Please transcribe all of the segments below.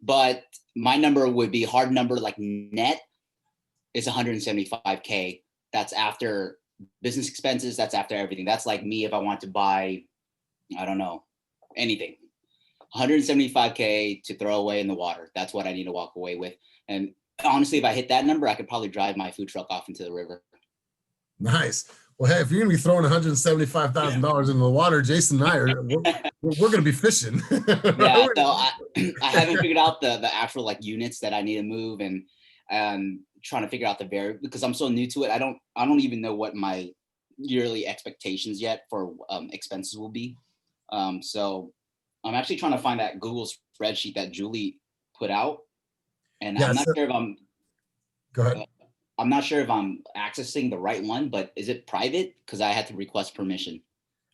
but my number would be hard number, like net is 175K. That's after business expenses. That's after everything. That's like me if I want to buy, I don't know, anything. 175K to throw away in the water. That's what I need to walk away with. And honestly, if I hit that number, I could probably drive my food truck off into the river. Nice. Well, hey, if you're gonna be throwing $175,000 into the water, Jason and I we're gonna be fishing. Yeah, so I haven't figured out the actual like units that I need to move, and trying to figure out the variable because I'm so new to it. I don't even know what my yearly expectations yet for expenses will be. So I'm actually trying to find that Google spreadsheet that Julie put out, and Yeah, I'm not sure if I'm. Go ahead. I'm not sure if I'm accessing the right one, but is it private? Because I had to request permission.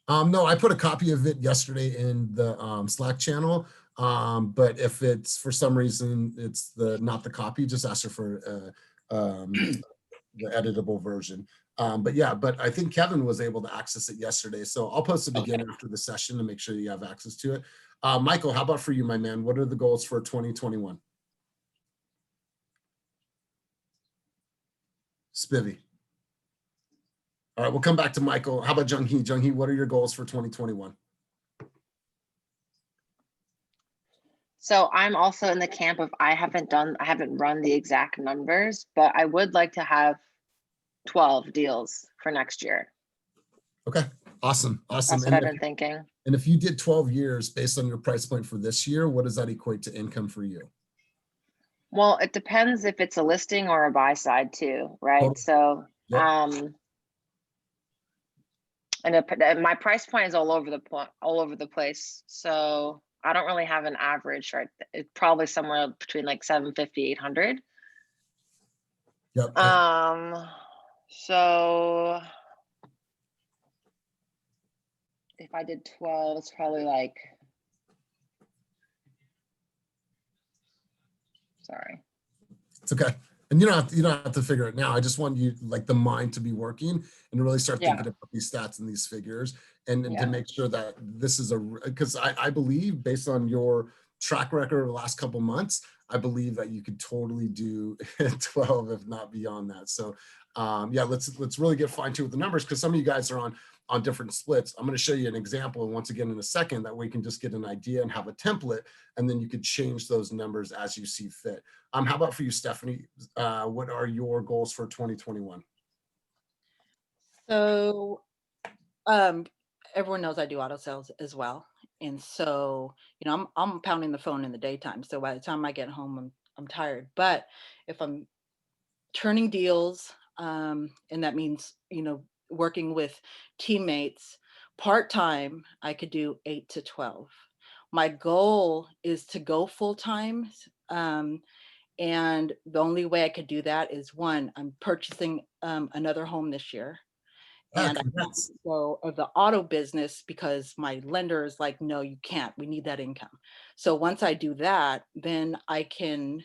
No, I put a copy of it yesterday in the Slack channel. But if it's for some reason it's not the copy, just ask her for the editable version. But yeah, but I think Kevin was able to access it yesterday. So I'll post it again after the session to make sure you have access to it. Michael, how about for you, my man? What are the goals for 2021? Spivvy. All right, we'll come back to Michael. How about Jung Hee? Jung Hee, what are your goals for 2021? So I'm also in the camp of I haven't run the exact numbers, but I would like to have 12 deals for next year. Okay, awesome. That's what I've been thinking. And if you did 12 years based on your price point for this year, what does that equate to income for you? Well, it depends if it's a listing or a buy side too, right? Totally. So, yep. And my price point is all over the place. So I don't really have an average, right? It's probably somewhere between like 750, 800. Yep. So if I did 12, it's probably like, sorry. It's okay. And you don't have to figure it now. I just want you like the mind to be working and really start thinking about these stats and these figures and to make sure that this is because I believe based on your track record of the last couple months, I believe that you could totally do 12, if not beyond that. So yeah, let's really get fine-tuned with the numbers because some of you guys are on different splits. I'm going to show you an example once again in a second that we can just get an idea and have a template, and then you could change those numbers as you see fit. How about for you, Stephanie? What are your goals for 2021? So everyone knows I do auto sales as well. And so, I'm pounding the phone in the daytime. So by the time I get home, I'm tired. But if I'm turning deals, and that means, working with teammates part-time, I could do 8 to 12. My goal is to go full-time. And the only way I could do that is one, I'm purchasing another home this year. And I have to go of the auto business because my lender is like, no, you can't. We need that income. So once I do that, then I can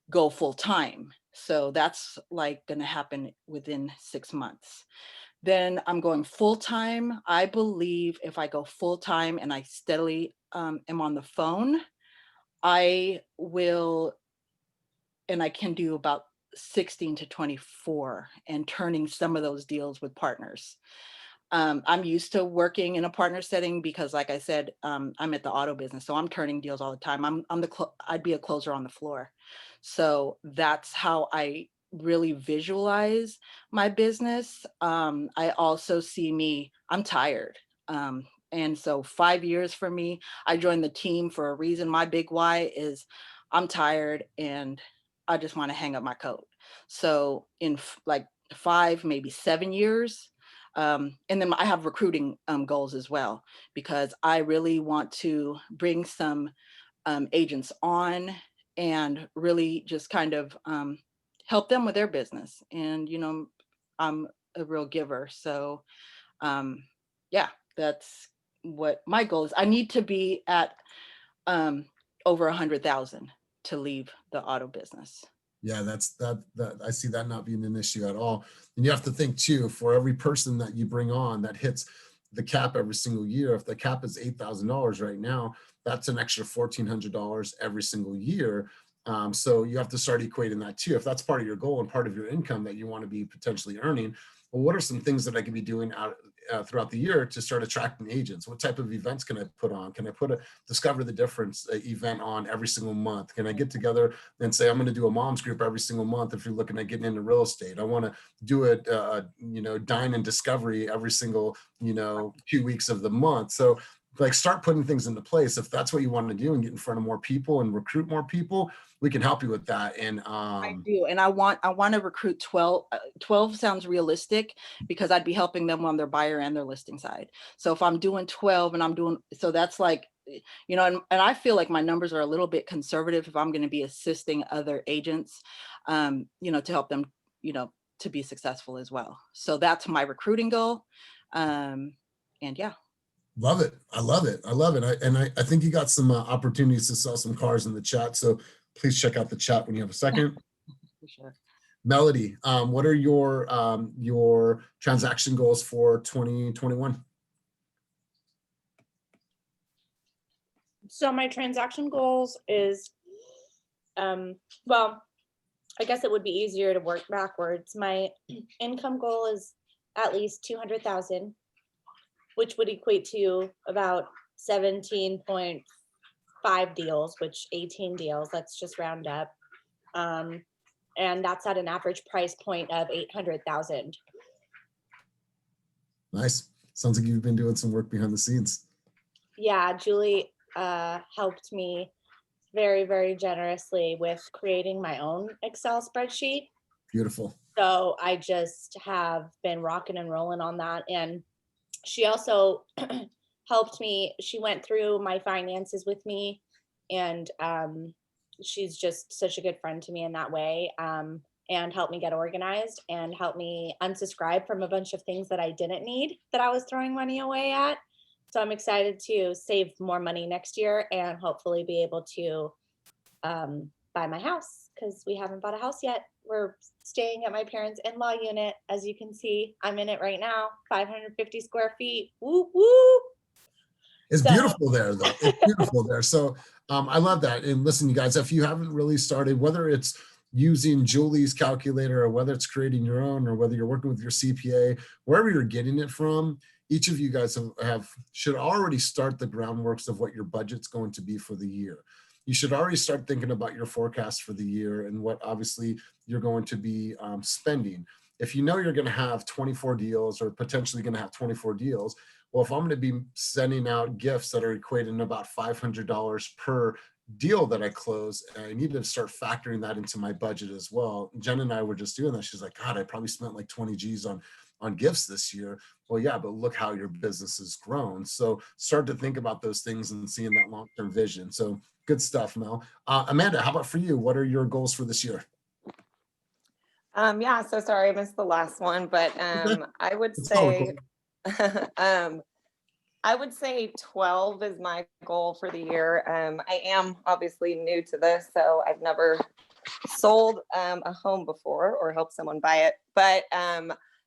go full-time. So that's like going to happen within 6 months. Then I'm going full-time. I believe if I go full-time and I steadily am on the phone, I will, and I can do about 16 to 24 and turning some of those deals with partners. I'm used to working in a partner setting because, like I said, I'm at the auto business, so I'm turning deals all the time. I'd be a closer on the floor. So that's how I really visualize my business. I also see I'm tired. And so 5 years for me, I joined the team for a reason. My big why is I'm tired and I just want to hang up my coat. So in like 5, maybe 7 years, and then I have recruiting goals as well, because I really want to bring some agents on and really just kind of help them with their business. And, I'm a real giver. So yeah, that's what my goal is. I need to be at over 100,000 to leave the auto business. Yeah, that I see that not being an issue at all. And you have to think too, for every person that you bring on that hits the cap every single year. If the cap is $8,000 right now, that's an extra $1,400 every single year. So you have to start equating that too. If that's part of your goal and part of your income that you want to be potentially earning, well, what are some things that I could be doing throughout the year to start attracting agents? What type of events can I put on? Can I put a Discover the Difference event on every single month? Can I get together and say, I'm going to do a mom's group every single month if you're looking at getting into real estate? I want to do a dine and discovery every single, 2 weeks of the month. So like start putting things into place. If that's what you want to do and get in front of more people and recruit more people, we can help you with that. And I do. And I want to recruit 12. 12 sounds realistic because I'd be helping them on their buyer and their listing side. So if I'm doing 12 and I'm doing, so that's like, and I feel like my numbers are a little bit conservative if I'm going to be assisting other agents, to help them, to be successful as well. So that's my recruiting goal. And yeah. Love it. I love it. I love it. I think you got some opportunities to sell some cars in the chat. So please check out the chat when you have a second. For sure. Melody, what are your transaction goals for 2021? So my transaction goals is, well, I guess it would be easier to work backwards. My income goal is at least 200,000, which would equate to about 17.5 deals, which 18 deals, let's just round up. And that's at an average price point of 800,000. Nice. Sounds like you've been doing some work behind the scenes. Yeah, Julie helped me very, very generously with creating my own Excel spreadsheet. Beautiful. So I just have been rocking and rolling on that. And she also helped me. She went through my finances with me, and she's just such a good friend to me in that way, and helped me get organized and helped me unsubscribe from a bunch of things that I didn't need that I was throwing money away at. So I'm excited to save more money next year and hopefully be able to buy my house, because we haven't bought a house yet. We're staying at my parents' in-law unit. As you can see, I'm in it right now, 550 square feet. Woo, woo. It's beautiful there, though. It's beautiful there. So I love that. And listen, you guys, if you haven't really started, whether it's using Julie's calculator or whether it's creating your own or whether you're working with your CPA, wherever you're getting it from, each of you guys should already start the groundworks of what your budget's going to be for the year. You should already start thinking about your forecast for the year and what obviously you're going to be spending. If you know you're going to have 24 deals or potentially going to have 24 deals, well, if I'm going to be sending out gifts that are equating to about $500 per deal that I close, I need to start factoring that into my budget as well. Jen and I were just doing that. She's like, God, I probably spent like 20 G's on gifts this year. Well, yeah, but look how your business has grown. So start to think about those things and seeing that long-term vision. So good stuff, Mel. Amanda, how about for you? What are your goals for this year? Yeah, so sorry I missed the last one, but I would say I would say 12 is my goal for the year. I am obviously new to this, so I've never sold a home before or helped someone buy it. But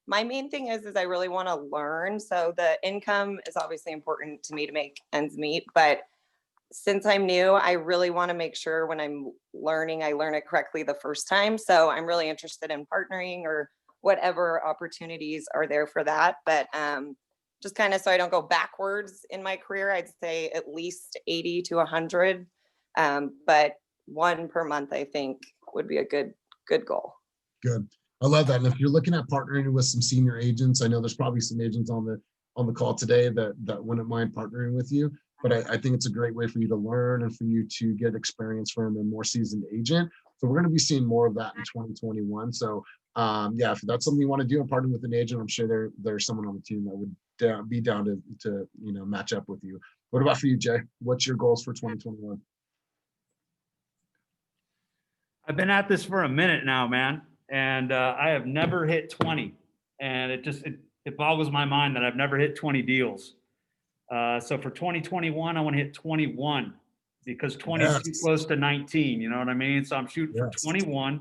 my main thing is I really want to learn. So the income is obviously important to me to make ends meet, but since I'm new, I really want to make sure when I'm learning, I learn it correctly the first time. So I'm really interested in partnering or whatever opportunities are there for that. But just kind of so I don't go backwards in my career, I'd say at least 80 to 100. But one per month, I think would be a good goal. Good. I love that. And if you're looking at partnering with some senior agents, I know there's probably some agents on the call today that wouldn't mind partnering with you. But I think it's a great way for you to learn and for you to get experience from a more seasoned agent. So we're going to be seeing more of that in 2021. So yeah, if that's something you want to do and partner with an agent, I'm sure there's someone on the team that would be down to match up with you. What about for you, Jay? What's your goals for 2021? I've been at this for a minute now, man, and I have never hit 20, and it boggles my mind that I've never hit 20 deals. So for 2021, I want to hit 21 because 20 is too close to 19. You know what I mean? So I'm shooting for 21.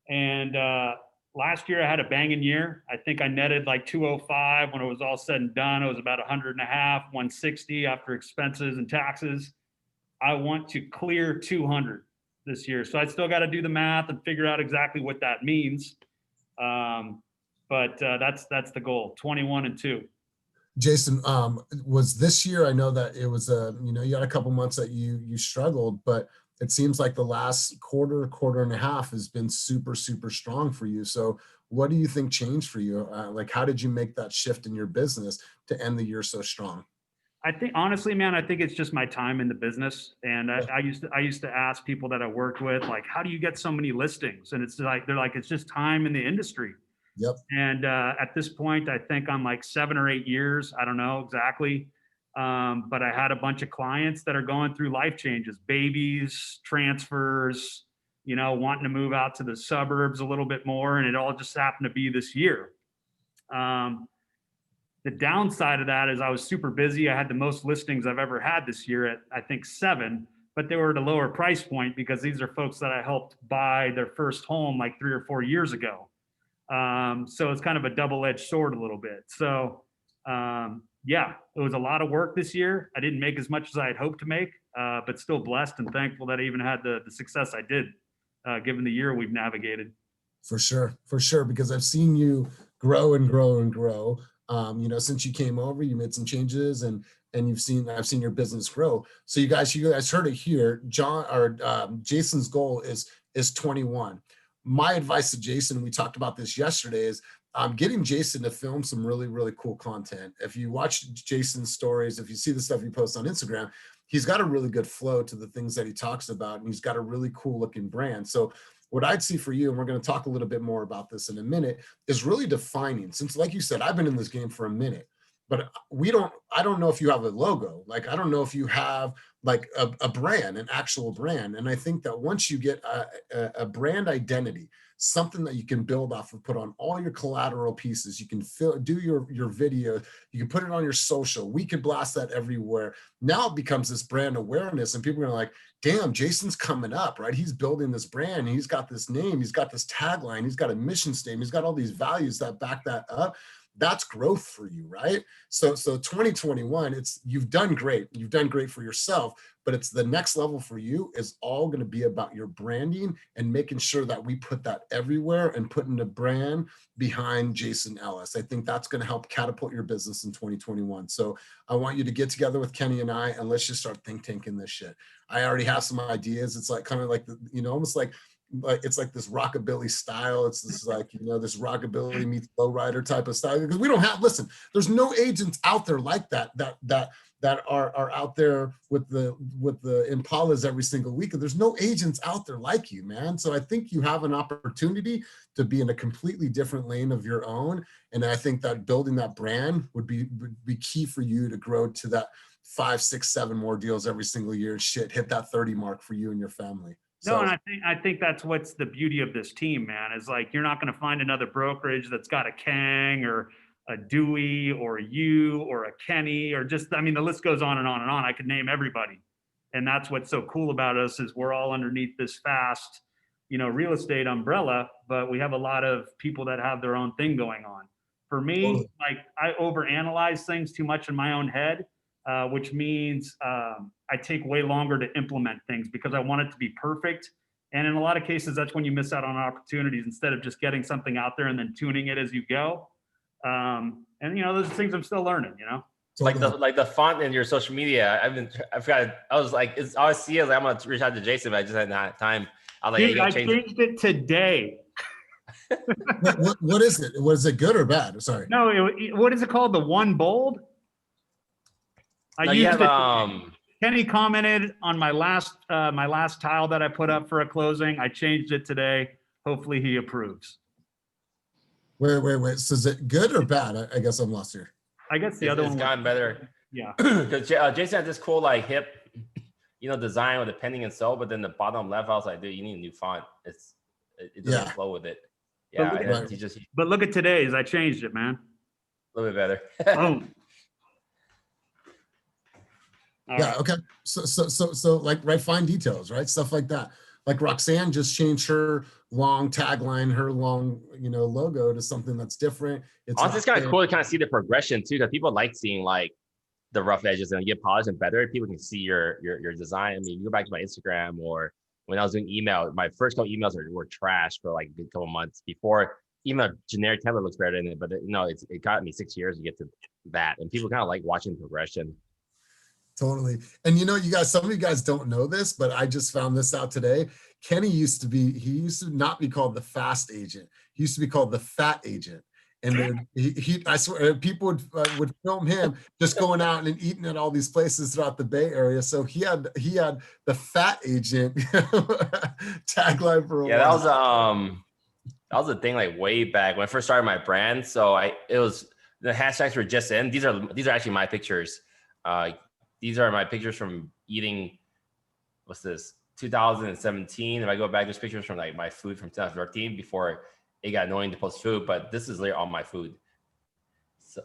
And last year I had a banging year. I think I netted like 205 when it was all said and done. It was about 100 and a half, 160 after expenses and taxes. I want to clear 200 this year. So I still got to do the math and figure out exactly what that means. But that's the goal, 21-2. Jason, was this year, I know that it was you had a couple months that you struggled, but it seems like the last quarter and a half has been super, super strong for you. So what do you think changed for you? Like, how did you make that shift in your business to end the year so strong? I think honestly, man, I think it's just my time in the business. And I used to ask people that I worked with, like, how do you get so many listings? And it's like, they're like, it's just time in the industry. Yep. And at this point, I think I'm like 7 or 8 years. I don't know exactly. But I had a bunch of clients that are going through life changes, babies, transfers, wanting to move out to the suburbs a little bit more. And it all just happened to be this year. The downside of that is I was super busy. I had the most listings I've ever had this year at, I think, 7, but they were at a lower price point because these are folks that I helped buy their first home like 3 or 4 years ago. So it's kind of a double-edged sword a little bit. So yeah, it was a lot of work this year. I didn't make as much as I had hoped to make, but still blessed and thankful that I even had the success I did, given the year we've navigated. For sure, because I've seen you grow and grow and grow. Since you came over, you made some changes, and I've seen your business grow. So you guys heard it here. Jason's goal is 21. My advice to Jason, we talked about this yesterday, is getting Jason to film some really, really cool content. If you watch Jason's stories, if you see the stuff he posts on Instagram, he's got a really good flow to the things that he talks about, and he's got a really cool looking brand. So what I'd see for you, and we're going to talk a little bit more about this in a minute, is really defining, since like you said, I've been in this game for a minute, but I don't know if you have a logo. Like, I don't know if you have like a brand, an actual brand. And I think that once you get a brand identity, something that you can build off of, put on all your collateral pieces, you can do your video, you can put it on your social, we can blast that everywhere. Now it becomes this brand awareness, and people are like, damn, Jason's coming up, right? He's building this brand, he's got this name, he's got this tagline, he's got a mission statement, he's got all these values that back that up. That's growth for you, right? So 2021, you've done great for yourself, but it's the next level for you is all going to be about your branding and making sure that we put that everywhere and putting the brand behind Jason Ellis. I think that's going to help catapult your business in 2021. So I want you to get together with Kenny and I, and let's just start think tanking this shit. I already have some ideas. It's like kind of like, almost like it's like this rockabilly style. It's this like, this rockabilly meets lowrider type of style, because we don't have, listen, there's no agents out there like that are out there with the Impalas every single week. And there's no agents out there like you, man. So I think you have an opportunity to be in a completely different lane of your own. And I think that building that brand would be key for you to grow to that 5, 6, 7 more deals every single year. Hit that 30 mark for you and your family. No, and I think that's what's the beauty of this team, man, is like, you're not going to find another brokerage that's got a Kang or a Dewey or you or a Kenny or just, I mean, the list goes on and on and on. I could name everybody. And that's what's so cool about us, is we're all underneath this fast, real estate umbrella, but we have a lot of people that have their own thing going on. For me, like, I overanalyze things too much in my own head. Which means I take way longer to implement things because I want it to be perfect. And in a lot of cases, that's when you miss out on opportunities instead of just getting something out there and then tuning it as you go. And those are things I'm still learning, Like the font in your social media, I forgot. I was like, it's all I see is like, I'm gonna reach out to Jason, but I just hadn't had time. I was like, dude, I changed it today. What is it? Was it good or bad? Sorry. No, what is it called? The one bold? I used it. Kenny commented on my last tile that I put up for a closing. I changed it today. Hopefully he approves. Wait. So is it good or bad? I guess I'm lost here. I guess the other one. It's gotten better. Yeah. Because Jason had this cool like hip, design with the pending and so, but then the bottom left, I was like, dude, you need a new font. It doesn't flow with it. Yeah. But look at today's. I changed it, man. A little bit better. Oh. Yeah. Okay. So like, right. Fine details, right? Stuff like that. like Roxanne just changed her long tagline, her long, logo to something that's different. Honestly, it's kind of cool to kind of see the progression too, because people like seeing like the rough edges and get polished and better. People can see your design. I mean, you go back to my Instagram, or when I was doing email, my first couple emails were trash for like a good couple months before even a generic template looks better than it. But it got me 6 years to get to that, and people kind of like watching progression. Totally. And you guys, some of you guys don't know this, but I just found this out today. Kenny used to not be called the fast agent. He used to be called the fat agent. And I swear, people would film him just going out and eating at all these places throughout the Bay Area. So he had the fat agent tagline for a while. That was a thing like way back when I first started my brand. So it was the hashtags were just in. These are actually my pictures. These are my pictures from eating. What's this? 2017. If I go back, there's pictures from like my food from 2013 before it got annoying to post food, but this is literally all my food. So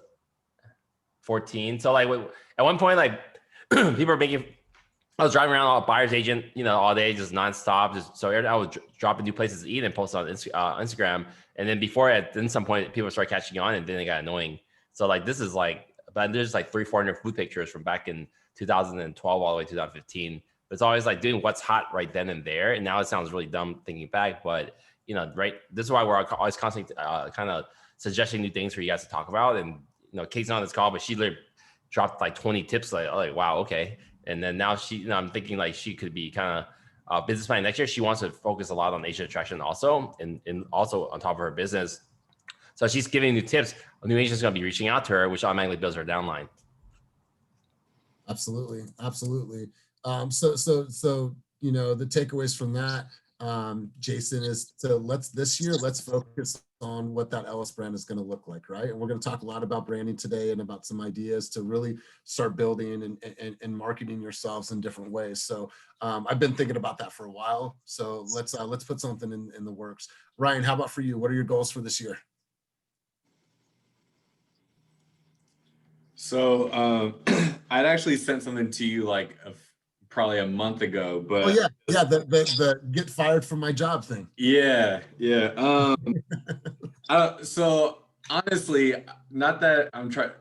14. So like at one point, like people are making, I was driving around all buyer's agent, all day, just nonstop. So I was dropping new places to eat and post on Instagram. And then then some point people started catching on, and then it got annoying. So like, this is like, but there's like 300-400 food pictures from back in 2012 all the way to 2015. But it's always like doing what's hot right then and there. And now it sounds really dumb thinking back, but right. This is why we're always constantly kind of suggesting new things for you guys to talk about. And, Kate's not on this call, but she literally dropped like 20 tips. Like, wow. Okay. And then now I'm thinking like she could be kind of business plan next year. She wants to focus a lot on agent attraction also, and also on top of her business. So she's giving new tips. A new agent's going to be reaching out to her, which automatically builds her downline. Absolutely. Absolutely. So, the takeaways from that, Jason, is let's focus on what that Ellis brand is going to look like, right? And we're going to talk a lot about branding today and about some ideas to really start building and marketing yourselves in different ways. So I've been thinking about that for a while. So let's put something in the works. Ryan, how about for you? What are your goals for this year? So I'd actually sent something to you like probably a month ago, but the get fired from my job thing. Yeah. So honestly, not that I'm trying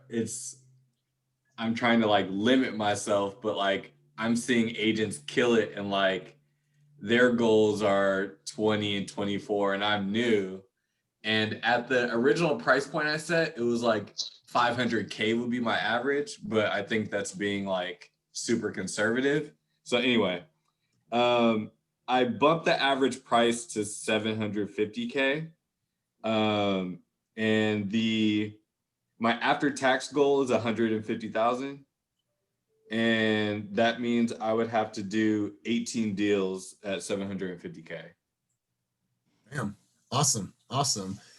to like limit myself, but like I'm seeing agents kill it, and like their goals are 20 and 24, and I'm new. And at the original price point I set, it was like 500K would be my average, but I think that's being like super conservative. So anyway, I bumped the average price to 750K. And my after-tax goal is 150,000. And that means I would have to do 18 deals at 750K. Damn, awesome.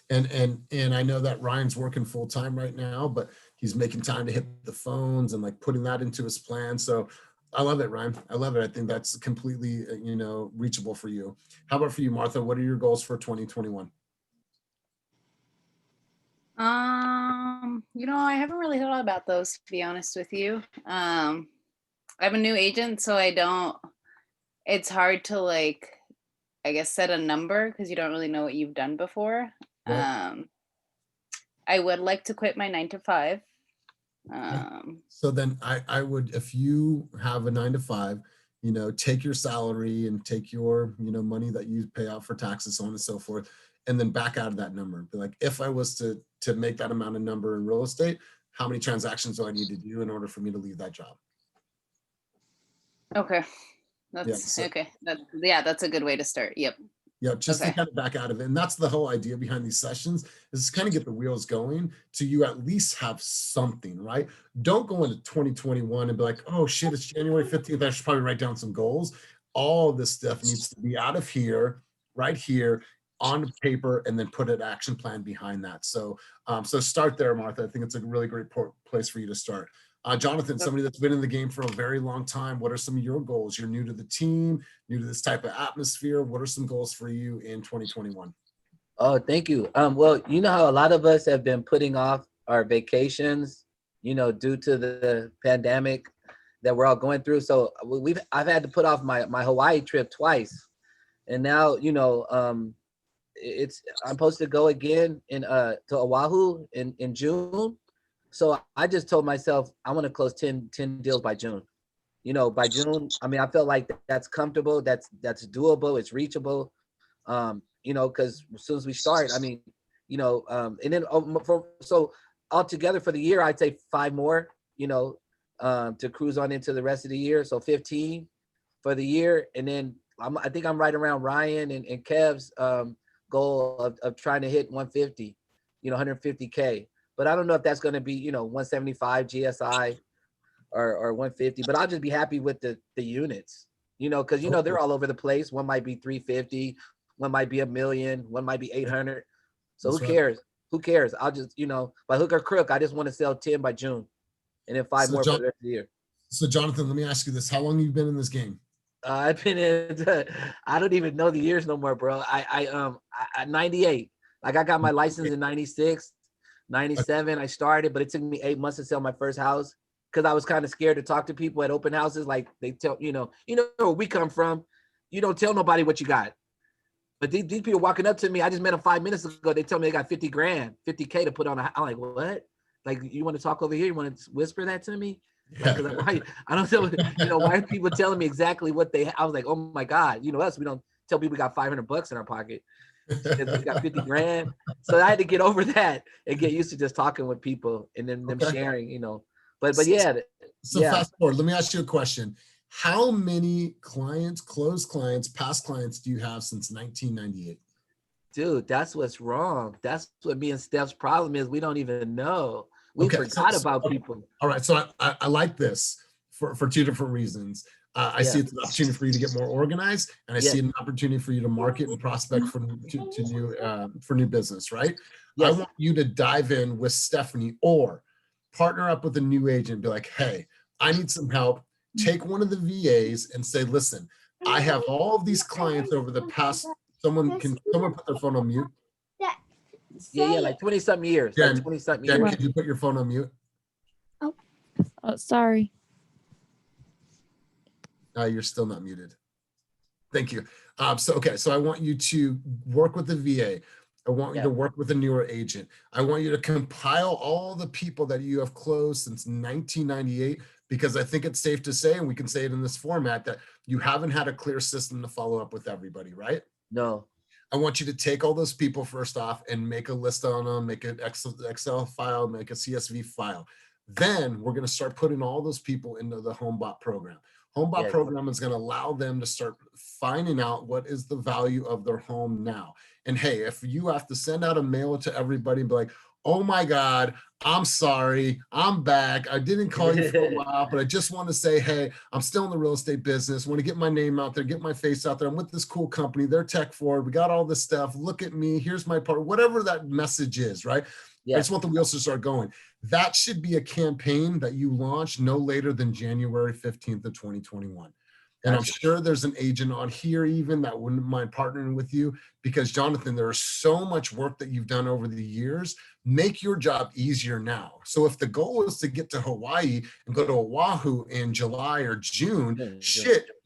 And I know that Ryan's working full time right now, but he's making time to hit the phones and like putting that into his plan. So I love it, Ryan. I love it. I think that's completely, reachable for you. How about for you, Martha? What are your goals for 2021? I haven't really thought about those, to be honest with you. I'm a new agent, so it's hard to like, I guess, set a number because you don't really know what you've done before. Right. I would like to quit my 9-to-5. So then I would, if you have a 9-to-5, take your salary and take your, money that you pay out for taxes, so on and so forth, and then back out of that number. Be like, if I was to make that amount of number in real estate, how many transactions do I need to do in order for me to leave that job? Okay. Okay. That's a good way to start. Yep. Yeah, just to kind of back out of it. And that's the whole idea behind these sessions, is to kind of get the wheels going to you at least have something, right? Don't go into 2021 and be like, oh shit, it's January 15th. I should probably write down some goals. All of this stuff needs to be out of here, right here on paper, and then put an action plan behind that. So, so start there, Martha. I think it's a really great place for you to start. Jonathan, somebody that's been in the game for a very long time, what are some of your goals? You're new to the team, new to this type of atmosphere. What are some goals for you in 2021? Oh, thank you. Well, you know how a lot of us have been putting off our vacations, due to the pandemic that we're all going through. So I've had to put off my Hawaii trip twice. And now, I'm supposed to go again to Oahu in June. So I just told myself I want to close 10 deals by June. By June, I mean, I felt like that's comfortable, that's doable, it's reachable. Because as soon as we start, I mean, and then so altogether for the year, I'd say 5 more, to cruise on into the rest of the year. So 15 for the year. And then I think I'm right around Ryan and Kev's goal of trying to hit 150, 150K. But I don't know if that's going to be, 175 GSI or 150, but I'll just be happy with the units, because, they're all over the place. One might be 350, one might be 1 million, one might be 800. So That's who right. cares? Who cares? I'll just, by hook or crook, I just want to sell 10 by June and then 5 So more for John- the rest of the year. So Jonathan, let me ask you this. How long have you been in this game? I've been in, I don't even know the years no more, bro. I 98, like I got my license in 96, 97. I started, but it took me 8 months to sell my first house because I was kind of scared to talk to people at open houses. Like they tell, where we come from, you don't tell nobody what you got. But these people walking up to me, I just met them 5 minutes ago. They tell me they got 50 grand, 50K to put on I'm like, what? Like, you want to talk over here? You want to whisper that to me? Like, why? I don't know, why are people telling me exactly what I was like, oh my God, us, we don't tell people we got $500 in our pocket. We got 50 grand. So I had to get over that and get used to just talking with people and then them sharing, but yeah. So fast forward, let me ask you a question. How many clients, closed clients, past clients do you have since 1998? Dude, that's what's wrong. That's what me and Steph's problem is. We don't even know. We forgot about people. All right. So I like this for 2 different reasons. I see it's an opportunity for you to get more organized, and I see an opportunity for you to market and prospect for new business, right? Yes. I want you to dive in with Stephanie or partner up with a new agent, be like, hey, I need some help. Take one of the VAs and say, listen, I have all of these clients over the past, someone put their phone on mute? Yeah, like 20 something years. Jen, like 20 something years. Can you put your phone on mute? Oh, sorry. You're still not muted. Thank you. So I want you to work with the VA. I want you to work with a newer agent. I want you to compile all the people that you have closed since 1998, because I think it's safe to say, and we can say it in this format, that you haven't had a clear system to follow up with everybody, right? No. I want you to take all those people first off and make a list on them, make an Excel file, make a CSV file. Then we're going to start putting all those people into the HomeBot program. HomeBot program is going to allow them to start finding out what is the value of their home now. And hey, if you have to send out a mail to everybody and be like, oh my God, I'm sorry, I'm back. I didn't call you for a while, but I just want to say, hey, I'm still in the real estate business. Want to get my name out there, get my face out there. I'm with this cool company. They're tech forward. We got all this stuff. Look at me. Here's my part. Whatever that message is, right? I just want the wheels to start going. That should be a campaign that you launch no later than January 15th of 2021. And I'm sure there's an agent on here even that wouldn't mind partnering with you, because Jonathan, there's so much work that you've done over the years. Make your job easier now. So if the goal is to get to Hawaii and go to Oahu in July or June,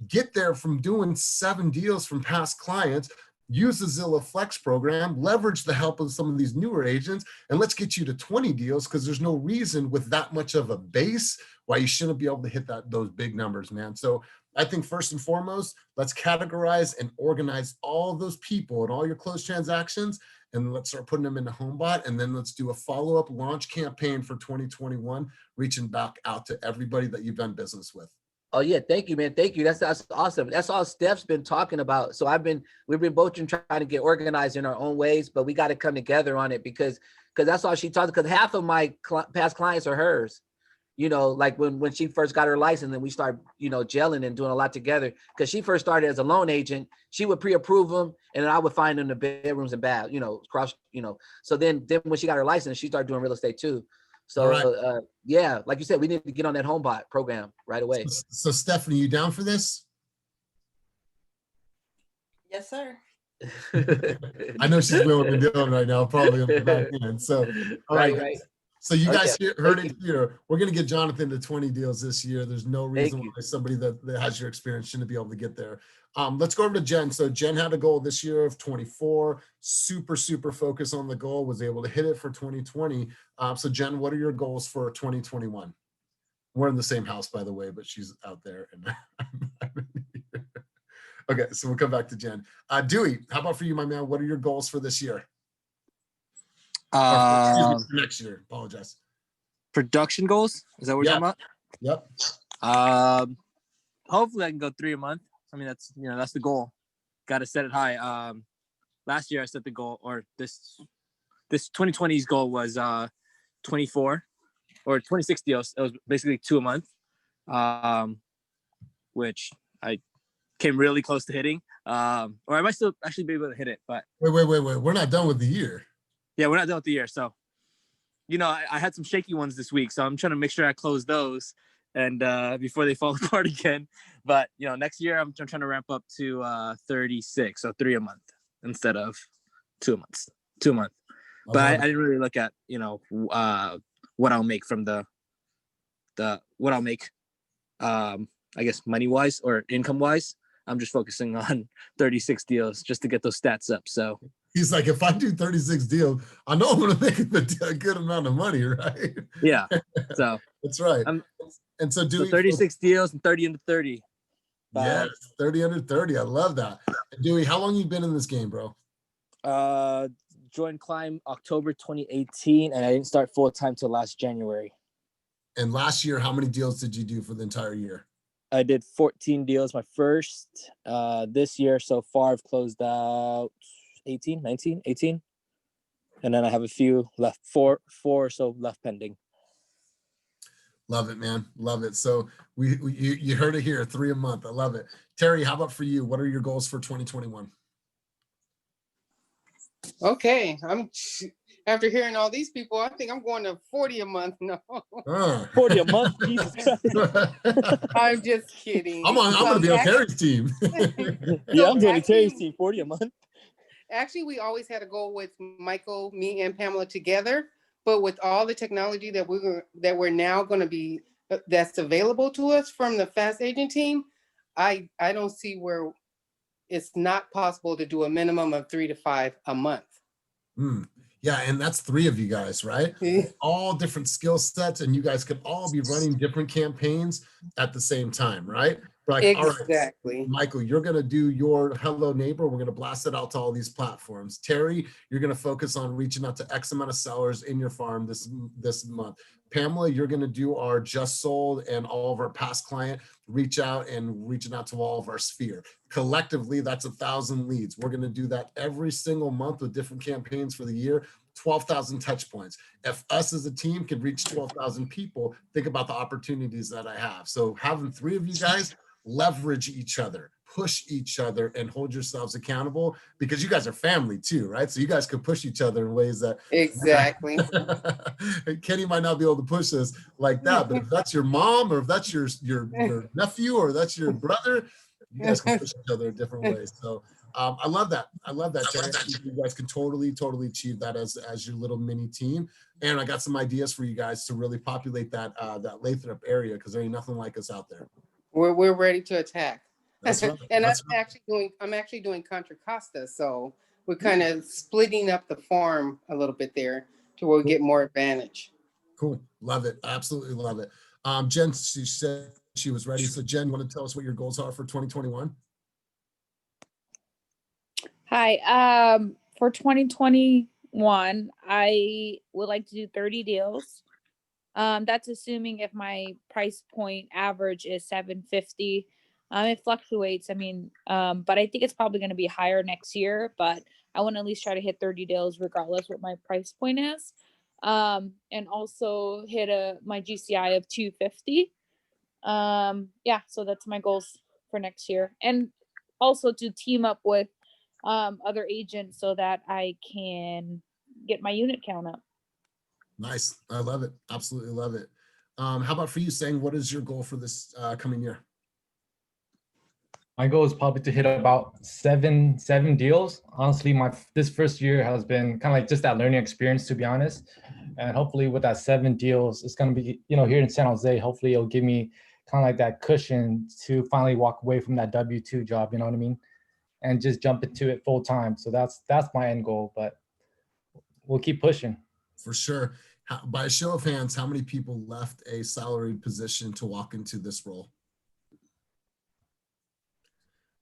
get there from doing 7 deals from past clients. Use the Zillow Flex program, leverage the help of some of these newer agents, and let's get you to 20 deals, because there's no reason with that much of a base why you shouldn't be able to hit those big numbers, man. So I think first and foremost, let's categorize and organize all of those people and all your closed transactions, and let's start putting them into HomeBot, and then let's do a follow-up launch campaign for 2021, reaching back out to everybody that you've done business with. Oh yeah, thank you, man. Thank you. That's awesome. That's all Steph's been talking about. So we've been both trying to get organized in our own ways, but we got to come together on it because that's all she talked. Because half of my past clients are hers. Like when she first got her license, and we start, gelling and doing a lot together. Because she first started as a loan agent, she would pre-approve them, and then I would find them the bedrooms and bath, across, So then when she got her license, she started doing real estate too. So like you said, we need to get on that HomeBot program right away. So Stephanie, you down for this? Yes, sir. I know she's willing to do it right now, probably on the back end. So, all right. So you guys Okay, heard thank it here. We're going to get Jonathan to 20 deals this year. There's no reason you. why somebody that has your experience shouldn't be able to get there. Let's go over to Jen. So Jen had a goal this year of 24, super focused on the goal, was able to hit it for 2020. So Jen, what are your goals for 2021? We're in the same house, by the way, but she's out there. Okay, so we'll come back to Jen. Dewey, how about for you, my man? What are your goals for this year? Excuse me, for next year. Apologize. Production goals? Is that what you're talking Yep. about? Hopefully I can go 3 a month. I mean, that's the goal. Got to set it high. Last year I set the goal, or this 2020's goal was 24 or 26 deals. It was basically 2 a month, which I came really close to hitting. Or I might still actually be able to hit it, but Wait. We're not done with the year. yeah, we're not done with the year. So, I had some shaky ones this week, so I'm trying to make sure I close those and before they fall apart again. But next year I'm trying to ramp up to 36, so 3 a month instead of 2 a month. 2 a month. But I didn't really look at what I'll make from the what I'll make I guess money wise or income wise. I'm just focusing on 36 deals just to get those stats up. So he's like, if I do 36 deals, I know I'm going to make a good amount of money, right? Yeah. So that's right. And so Dewey, 36 deals and 30 into 30. Yes, 30 under 30. I love that. And Dewey, how long you been in this game, bro? Joined Climb October 2018, and I didn't start full time till last January. And last year, how many deals did you do for the entire year? I did 14 deals my first. This year so far I've closed out 18. And then I have a few left, four or so left pending. Love it, man. Love it. So you heard it here, 3 a month. I love it. Terry, how about for you? What are your goals for 2021? Okay, after hearing all these people, I think I'm going to 40 a month. No, 40 a month. Jesus Christ. I'm just kidding. I'm going to be on Terry's team. Yeah, I'm joining Terry's team. 40 a month. Actually, we always had a goal with Michael, me, and Pamela together. But with all the technology that we're now going to be that's available to us from the Fast Agent team, I don't see where it's not possible to do a minimum of 3 to 5 a month. Yeah, and that's 3 of you guys, right? All different skill sets, and you guys could all be running different campaigns at the same time, right? Like, exactly. All right, Michael, you're going to do your Hello Neighbor. We're going to blast it out to all these platforms. Terry, you're going to focus on reaching out to X amount of sellers in your farm this month. Pamela, you're going to do our Just Sold and all of our past client reaching out to all of our sphere. Collectively, that's 1,000 leads. We're going to do that every single month with different campaigns for the year. 12,000 touch points. If us as a team could reach 12,000 people, think about the opportunities that I have. So having 3 of you guys leverage each other, push each other, and hold yourselves accountable, because you guys are family too, right? So you guys can push each other in ways that exactly. Kenny might not be able to push us like that, but if that's your mom, or if that's your nephew, or that's your brother, you guys can push each other in different ways. So I love that. Terry. You guys can totally achieve that as your little mini team. And I got some ideas for you guys to really populate that Lathrop area, because there ain't nothing like us out there. We're ready to attack. That's right. And I'm actually doing Contra Costa, so we're kind of splitting up the farm a little bit there to where we get more advantage. Cool. Love it. Absolutely love it. Jen, she said she was ready. So Jen, you want to tell us what your goals are for 2021? Hi. For 2021, I would like to do 30 deals. That's assuming if my price point average is $750. It fluctuates. I mean, but I think it's probably going to be higher next year, but I want to at least try to hit 30 deals regardless what my price point is. And also hit my GCI of 250. Yeah, so that's my goals for next year. And also to team up with other agents so that I can get my unit count up. Nice. I love it. Absolutely love it. How about for you, Sang? What is your goal for this coming year? My goal is probably to hit about seven deals. Honestly, this first year has been kind of like just that learning experience, to be honest. And hopefully with that 7 deals, it's going to be, here in San Jose, hopefully it'll give me kind of like that cushion to finally walk away from that W-2 job, you know what I mean? And just jump into it full time. So that's my end goal, but we'll keep pushing. For sure. By a show of hands, how many people left a salaried position to walk into this role?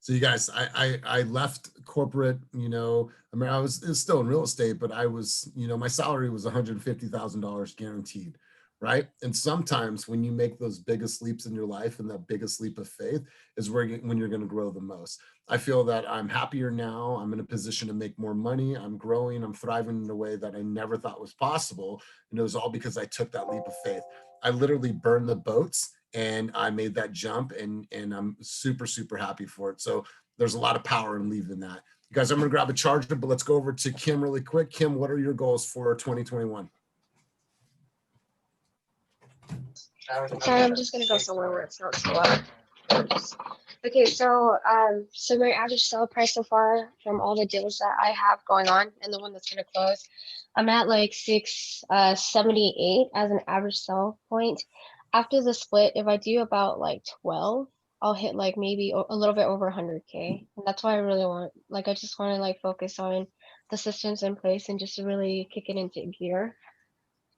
So you guys, I left corporate, I mean, it was still in real estate, but I was, my salary was $150,000 guaranteed, right? And sometimes when you make those biggest leaps in your life and that biggest leap of faith is when you're going to grow the most. I feel that I'm happier now. I'm in a position to make more money. I'm growing. I'm thriving in a way that I never thought was possible. And it was all because I took that leap of faith. I literally burned the boats and I made that jump, and I'm super, super happy for it. So there's a lot of power in leaving that. You guys, I'm gonna grab a charger, but let's go over to Kim really quick. Kim, what are your goals for 2021? Sorry, I'm just gonna go somewhere where it's not so loud. Okay, so my average sale price so far from all the deals that I have going on and the one that's gonna close, I'm at like 678 as an average sell point. After the split, if I do about like 12, I'll hit like maybe a little bit over 100K. And that's why I really want, I just want to like focus on the systems in place and just really kick it into gear.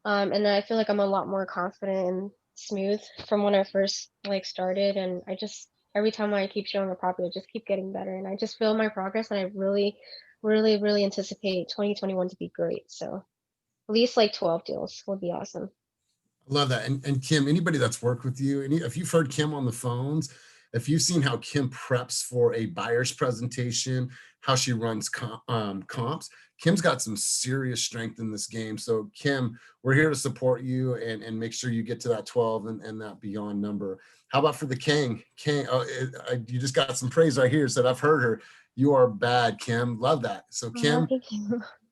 And then I feel like I'm a lot more confident and smooth from when I first started. And every time I keep showing a property, I just keep getting better. And I just feel my progress, and I really, really, really anticipate 2021 to be great. So at least like 12 deals would be awesome. Love that. And Kim, anybody that's worked with you, if you've heard Kim on the phones, if you've seen how Kim preps for a buyer's presentation, how she runs comps, Kim's got some serious strength in this game. So Kim, we're here to support you and make sure you get to that 12 and that beyond number. How about for the Kang? Kang, you just got some praise right here. Said, I've heard her. You are bad, Kim. Love that. So Kim,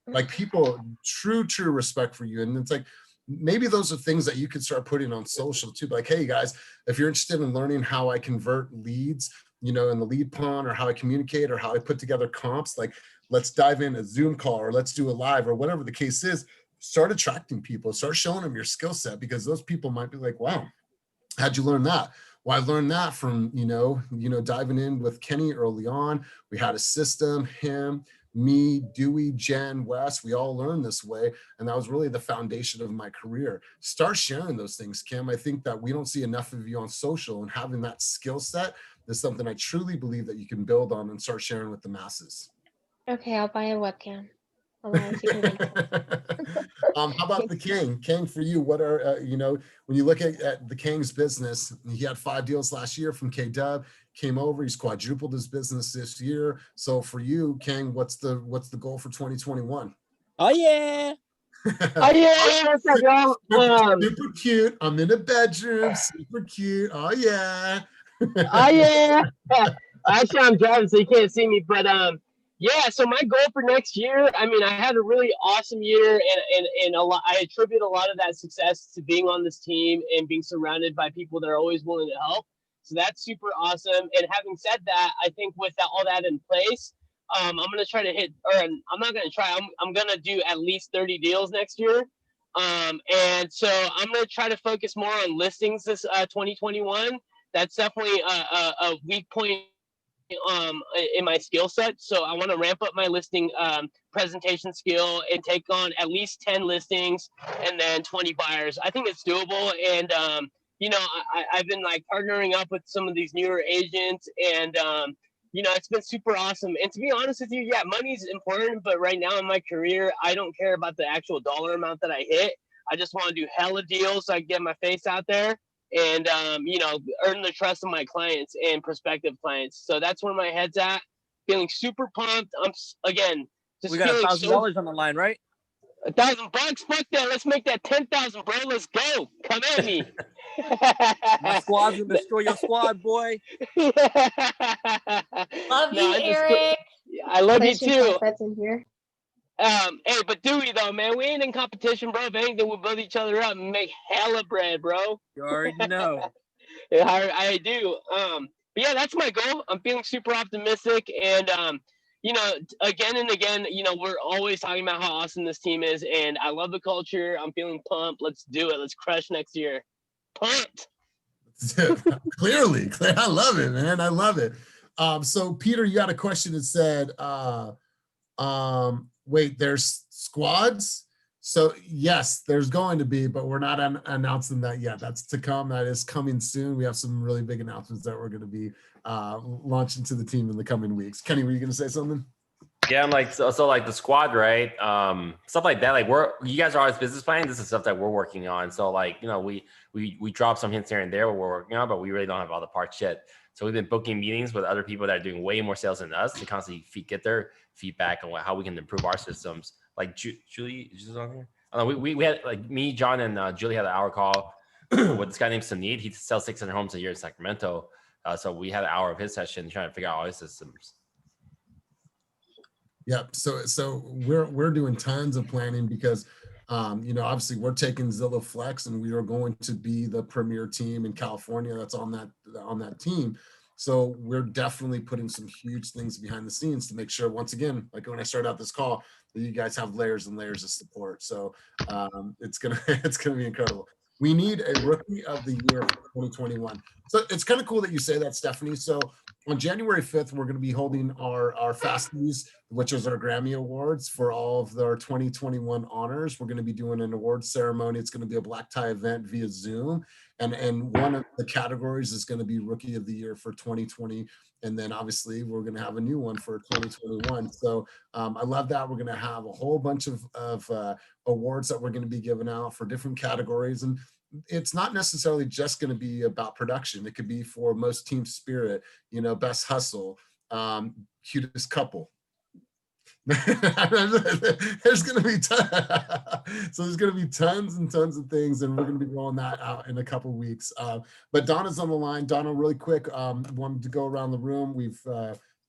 like people, true respect for you. And it's like, maybe those are things that you could start putting on social too. Like, hey guys, if you're interested in learning how I convert leads, in the lead pond, or how I communicate, or how I put together comps, like let's dive in a Zoom call, or let's do a live, or whatever the case is. Start attracting people, start showing them your skill set, because those people might be like, wow, how'd you learn that? Well, I learned that from, diving in with Kenny early on. We had a system, him, me, Dewey, Jen, Wes, we all learned this way. And that was really the foundation of my career. Start sharing those things, Kim. I think that we don't see enough of you on social, and having that skill set is something I truly believe that you can build on and start sharing with the masses. Okay, I'll buy a webcam. How about the Kang? Kang, for you, what are, when you look at the Kang's business, he had 5 deals last year from K-Dub, came over, he's quadrupled his business this year. So for you, Kang, what's the goal for 2021? Oh yeah. Oh yeah, what's up, y'all? Super cute. I'm in a bedroom, super cute. Oh yeah. Oh yeah. Actually, I'm driving, so you can't see me, but yeah, so my goal for next year, I mean, I had a really awesome year, and a lot, I attribute a lot of that success to being on this team and being surrounded by people that are always willing to help. So that's super awesome. And having said that, I think with all that in place, I'm going to try to hit, or I'm not going to try, I'm going to do at least 30 deals next year. And so I'm going to try to focus more on listings this 2021. That's definitely a weak point in my skill set. So I want to ramp up my listing presentation skill and take on at least 10 listings and then 20 buyers. I think it's doable. And, I've been partnering up with some of these newer agents, and, it's been super awesome. And to be honest with you, yeah, money's important, but right now in my career, I don't care about the actual dollar amount that I hit. I just want to do hella deals so I can get my face out there and, earn the trust of my clients and prospective clients. So that's where my head's at. Feeling super pumped. We got $1,000 on the line, right? $1,000 bucks. Fuck that. Let's make that 10,000, bro. Let's go. Come at me. My squad's gonna destroy your squad, boy. Love you, Eric. I love you too. That's in here. Hey, but Dewey though, man, we ain't in competition, bro. If anything, we'll build each other up and make hella bread, bro. You already know. I do. but yeah, that's my goal. I'm feeling super optimistic, and you know, again and again, you know, we're always talking about how awesome this team is, and I love the culture. I'm feeling pumped. Let's do it. Let's crush next year. Pumped. Clearly, I love it, man. I love it. So Peter, you had a question that said, wait, there's squads. So yes, there's going to be, but we're not announcing that yet. That's to come. That is coming soon. We have some really big announcements that we're going to be launching to the team in the coming weeks. Kenny, were you going to say something? Yeah, I'm like, so like the squad, right? Stuff like that. Like you guys are always business planning. This is stuff that we're working on. So like, you know, we drop some hints here and there what we're working on, but we really don't have all the parts yet. So we've been booking meetings with other people that are doing way more sales than us to constantly get their feedback on how we can improve our systems. Like Julie, is on here? We had like me, John, and Julie had an hour call with this guy named Sunit. He sells 600 homes a year in Sacramento. So we had an hour of his session trying to figure out all his systems. Yep. So we're doing tons of planning because you know, obviously we're taking Zillow Flex and we are going to be the premier team in California that's on that team. So we're definitely putting some huge things behind the scenes to make sure, once again, like when I started out this call, that you guys have layers and layers of support. So it's gonna be incredible. We need a rookie of the year for 2021. So it's kind of cool that you say that, Stephanie. So on January 5th, we're going to be holding our Fasties, which is our Grammy Awards for all of our 2021 honors. We're going to be doing an awards ceremony. It's going to be a black tie event via Zoom. And one of the categories is going to be Rookie of the Year for 2020. And then obviously we're going to have a new one for 2021. So I love that. We're going to have a whole bunch of awards that we're going to be giving out for different categories. And it's not necessarily just going to be about production. It could be for most team spirit, you know, best hustle, cutest couple. There's going to be there's going to be tons and tons of things, and we're going to be rolling that out in a couple weeks. But Donna's on the line. Donna, really quick, wanted to go around the room. We've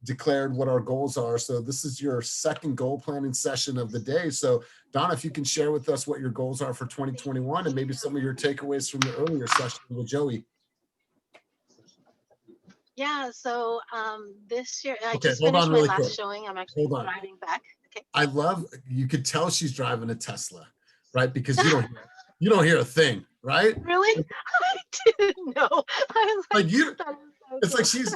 declared what our goals are. So this is your second goal planning session of the day. So Donna, if you can share with us what your goals are for 2021 and maybe some of your takeaways from the earlier session with Joey. Yeah, so this year, I Okay, just hold finished on my really last quick. showing. I'm actually Hold on. driving back. Okay. I love, you could tell she's driving a Tesla, right? Because you don't hear a thing, right? Really? I didn't know. I was Like you, that is so it's like cool. she's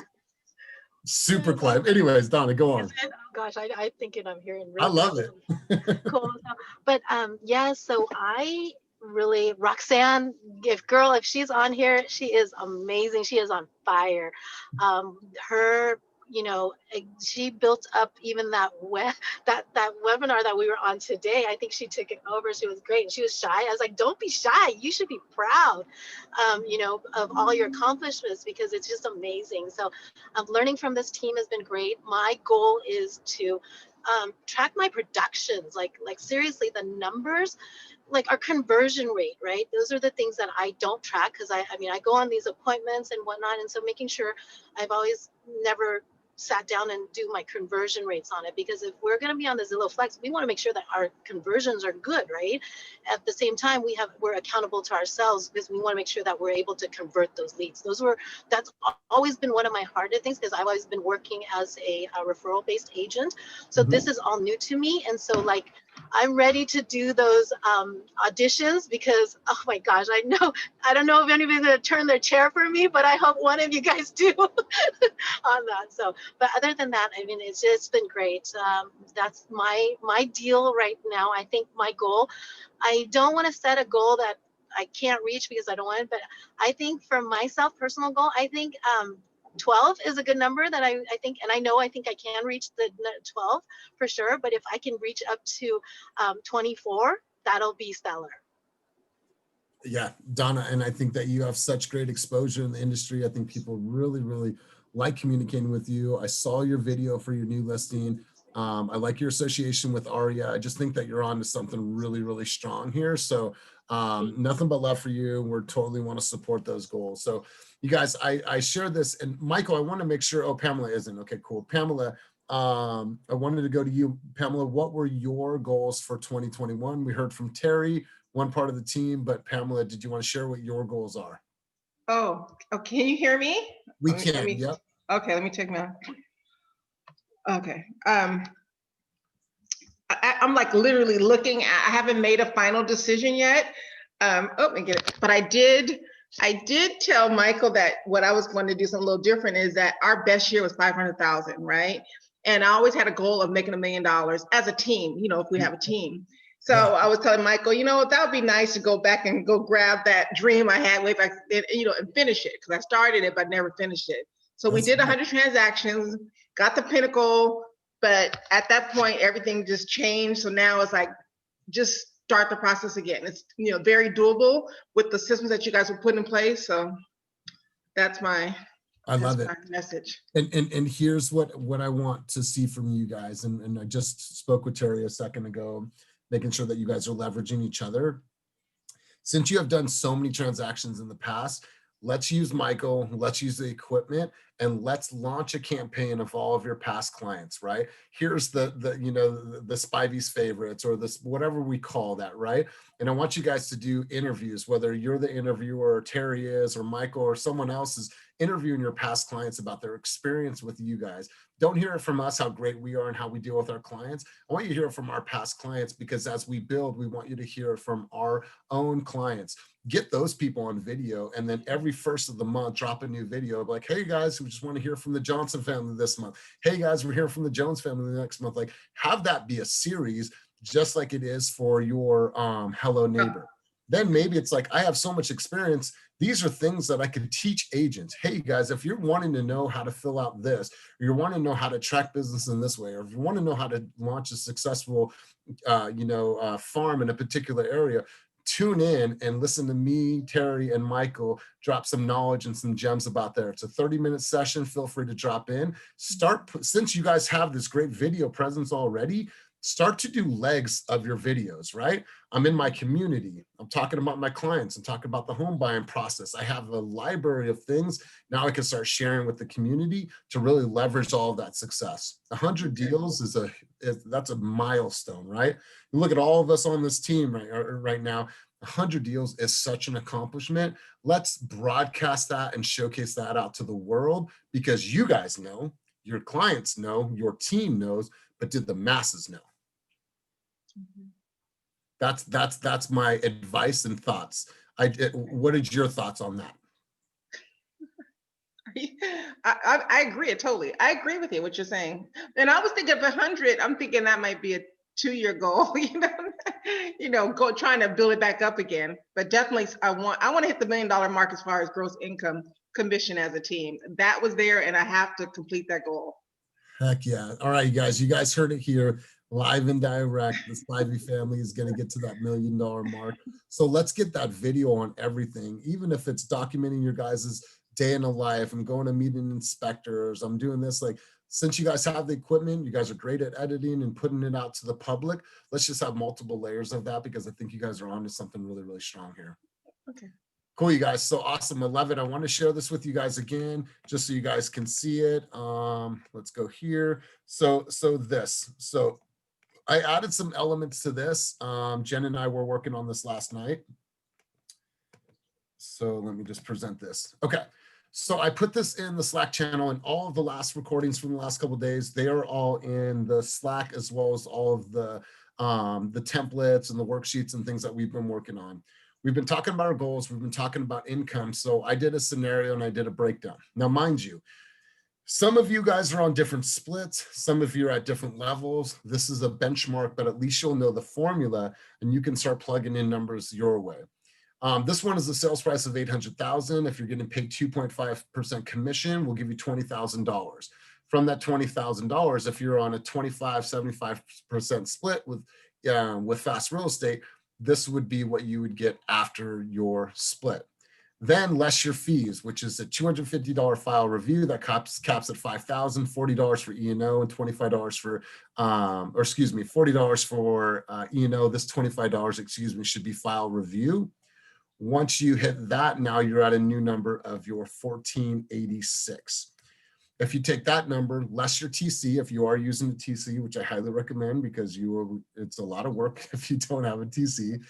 super quiet. Anyways, Donna, go on. Is it? Oh gosh, I thinking I'm hearing I really love it. cool. But yeah, so I really, Roxanne, if she's on here, she is amazing. She is on fire. Her, you know, she built up even that that webinar that we were on today. I think she took it over. She was great. She was shy. I was like, don't be shy. You should be proud, you know, of all your accomplishments, because it's just amazing. So learning from this team has been great. My goal is to track my productions, like seriously, the numbers, like our conversion rate, right? Those are the things that I don't track, because I mean, I go on these appointments and whatnot. And so making sure, I've always never sat down and do my conversion rates on it, because if we're going to be on the Zillow Flex, we want to make sure that our conversions are good, right? At the same time, we're accountable to ourselves, because we want to make sure that we're able to convert those leads. That's always been one of my harder things, because I've always been working as a referral based agent. So this is all new to me. And so like, I'm ready to do those auditions, because, oh my gosh, I don't know if anybody's going to turn their chair for me, but I hope one of you guys do on that. So, but other than that, I mean, it's just been great. That's my deal right now. I think my goal, I don't want to set a goal that I can't reach, because I don't want it, but I think for myself, personal goal, I think 12 is a good number that I think, and I think I can reach the 12 for sure. But if I can reach up to 24, that'll be stellar. Yeah, Donna, and I think that you have such great exposure in the industry. I think people really, really like communicating with you. I saw your video for your new listing. I like your association with Aria. I just think that you're on to something really, really strong here. So nothing but love for you. We're totally want to support those goals. So you guys, I share this, and Michael, I want to make sure, oh, Pamela isn't. Okay, cool. Pamela, I wanted to go to you. Pamela, what were your goals for 2021? We heard from Terry, one part of the team, but Pamela, did you want to share what your goals are? Oh, can you hear me? We Let me- let can, me- yep. Okay, let me check my. Okay. I'm like literally looking at, I haven't made a final decision yet. Let me get it. But I did tell Michael that what I was going to do something a little different is that our best year was 500,000, right? And I always had a goal of making $1 million as a team, you know, if we have a team. So I was telling Michael, you know, that would be nice to go back and go grab that dream I had way back then, you know, and finish it, because I started it but never finished it. So we did 100 transactions, got the pinnacle, but at that point everything just changed. So now it's like, just start the process again. It's, you know, very doable with the systems that you guys will put in place. So that's my I love it. my message. And here's what I want to see from you guys. And I just spoke with Terry a second ago, making sure that you guys are leveraging each other. Since you have done so many transactions in the past, let's use Michael, let's use the equipment, and let's launch a campaign of all of your past clients, right? Here's the you know, the Spivey's favorites, or this, whatever we call that, right? And I want you guys to do interviews, whether you're the interviewer or Terry is, or Michael, or someone else is interviewing your past clients about their experience with you guys. Don't hear it from us how great we are and how we deal with our clients. I want you to hear it from our past clients, because as we build, we want you to hear it from our own clients. Get those people on video, and then every first of the month, drop a new video like, hey guys, we just want to hear from the Johnson family this month. Hey guys, we're hearing from the Jones family the next month. Like, have that be a series, just like it is for your Hello Neighbor. Then maybe it's like, I have so much experience. These are things that I could teach agents. Hey guys, if you're wanting to know how to fill out this, or you're wanting to know how to track business in this way, or if you want to know how to launch a successful, farm in a particular area, tune in and listen to me, Terry, and Michael drop some knowledge and some gems about there. It's a 30-minute session. Feel free to drop in. Since you guys have this great video presence already, start to do legs of your videos, right? I'm in my community. I'm talking about my clients. I'm talking about the home buying process. I have a library of things. Now I can start sharing with the community to really leverage all of that success. 100 deals that's a milestone, right? You look at all of us on this team right now, 100 deals is such an accomplishment. Let's broadcast that and showcase that out to the world, because you guys know, your clients know, your team knows, but did the masses know? That's my advice and thoughts. What is your thoughts on that? I agree totally. I agree with you what you're saying. And I was thinking of 100. I'm thinking that might be a 2-year goal. Go trying to build it back up again. But definitely, I want to hit the $1 million mark as far as gross income commission as a team. That was there, and I have to complete that goal. Heck yeah! All right, you guys heard it here. Live and direct, the Spivey family is going to get to that $1 million mark. So let's get that video on everything, even if it's documenting your guys' day in the life. I'm going to meeting inspectors. I'm doing this. Like, since you guys have the equipment, you guys are great at editing and putting it out to the public. Let's just have multiple layers of that, because I think you guys are onto something really, really strong here. Okay. Cool, you guys. So awesome. I love it. I want to share this with you guys again, just so you guys can see it. Let's go here. So I added some elements to this. Jen and I were working on this last night. So let me just present this. Okay. So I put this in the Slack channel, and all of the last recordings from the last couple of days, they are all in the Slack, as well as all of the templates and the worksheets and things that we've been working on. We've been talking about our goals. We've been talking about income. So I did a scenario and I did a breakdown. Now, mind you, some of you guys are on different splits. Some of you are at different levels. This is a benchmark, but at least you'll know the formula and you can start plugging in numbers your way. This one is a sales price of $800,000. If you're getting paid 2.5% commission, we'll give you $20,000. From that $20,000, if you're on a 75% split with Fast Real Estate, this would be what you would get after your split. Then less your fees, which is a $250 file review that caps at $5,000, $40 for E&O, and $25 for, $40 for E&O. This $25, should be file review. Once you hit that, now you're at a new number of your $1,486. If you take that number, less your TC, if you are using the TC, which I highly recommend, because it's a lot of work if you don't have a TC.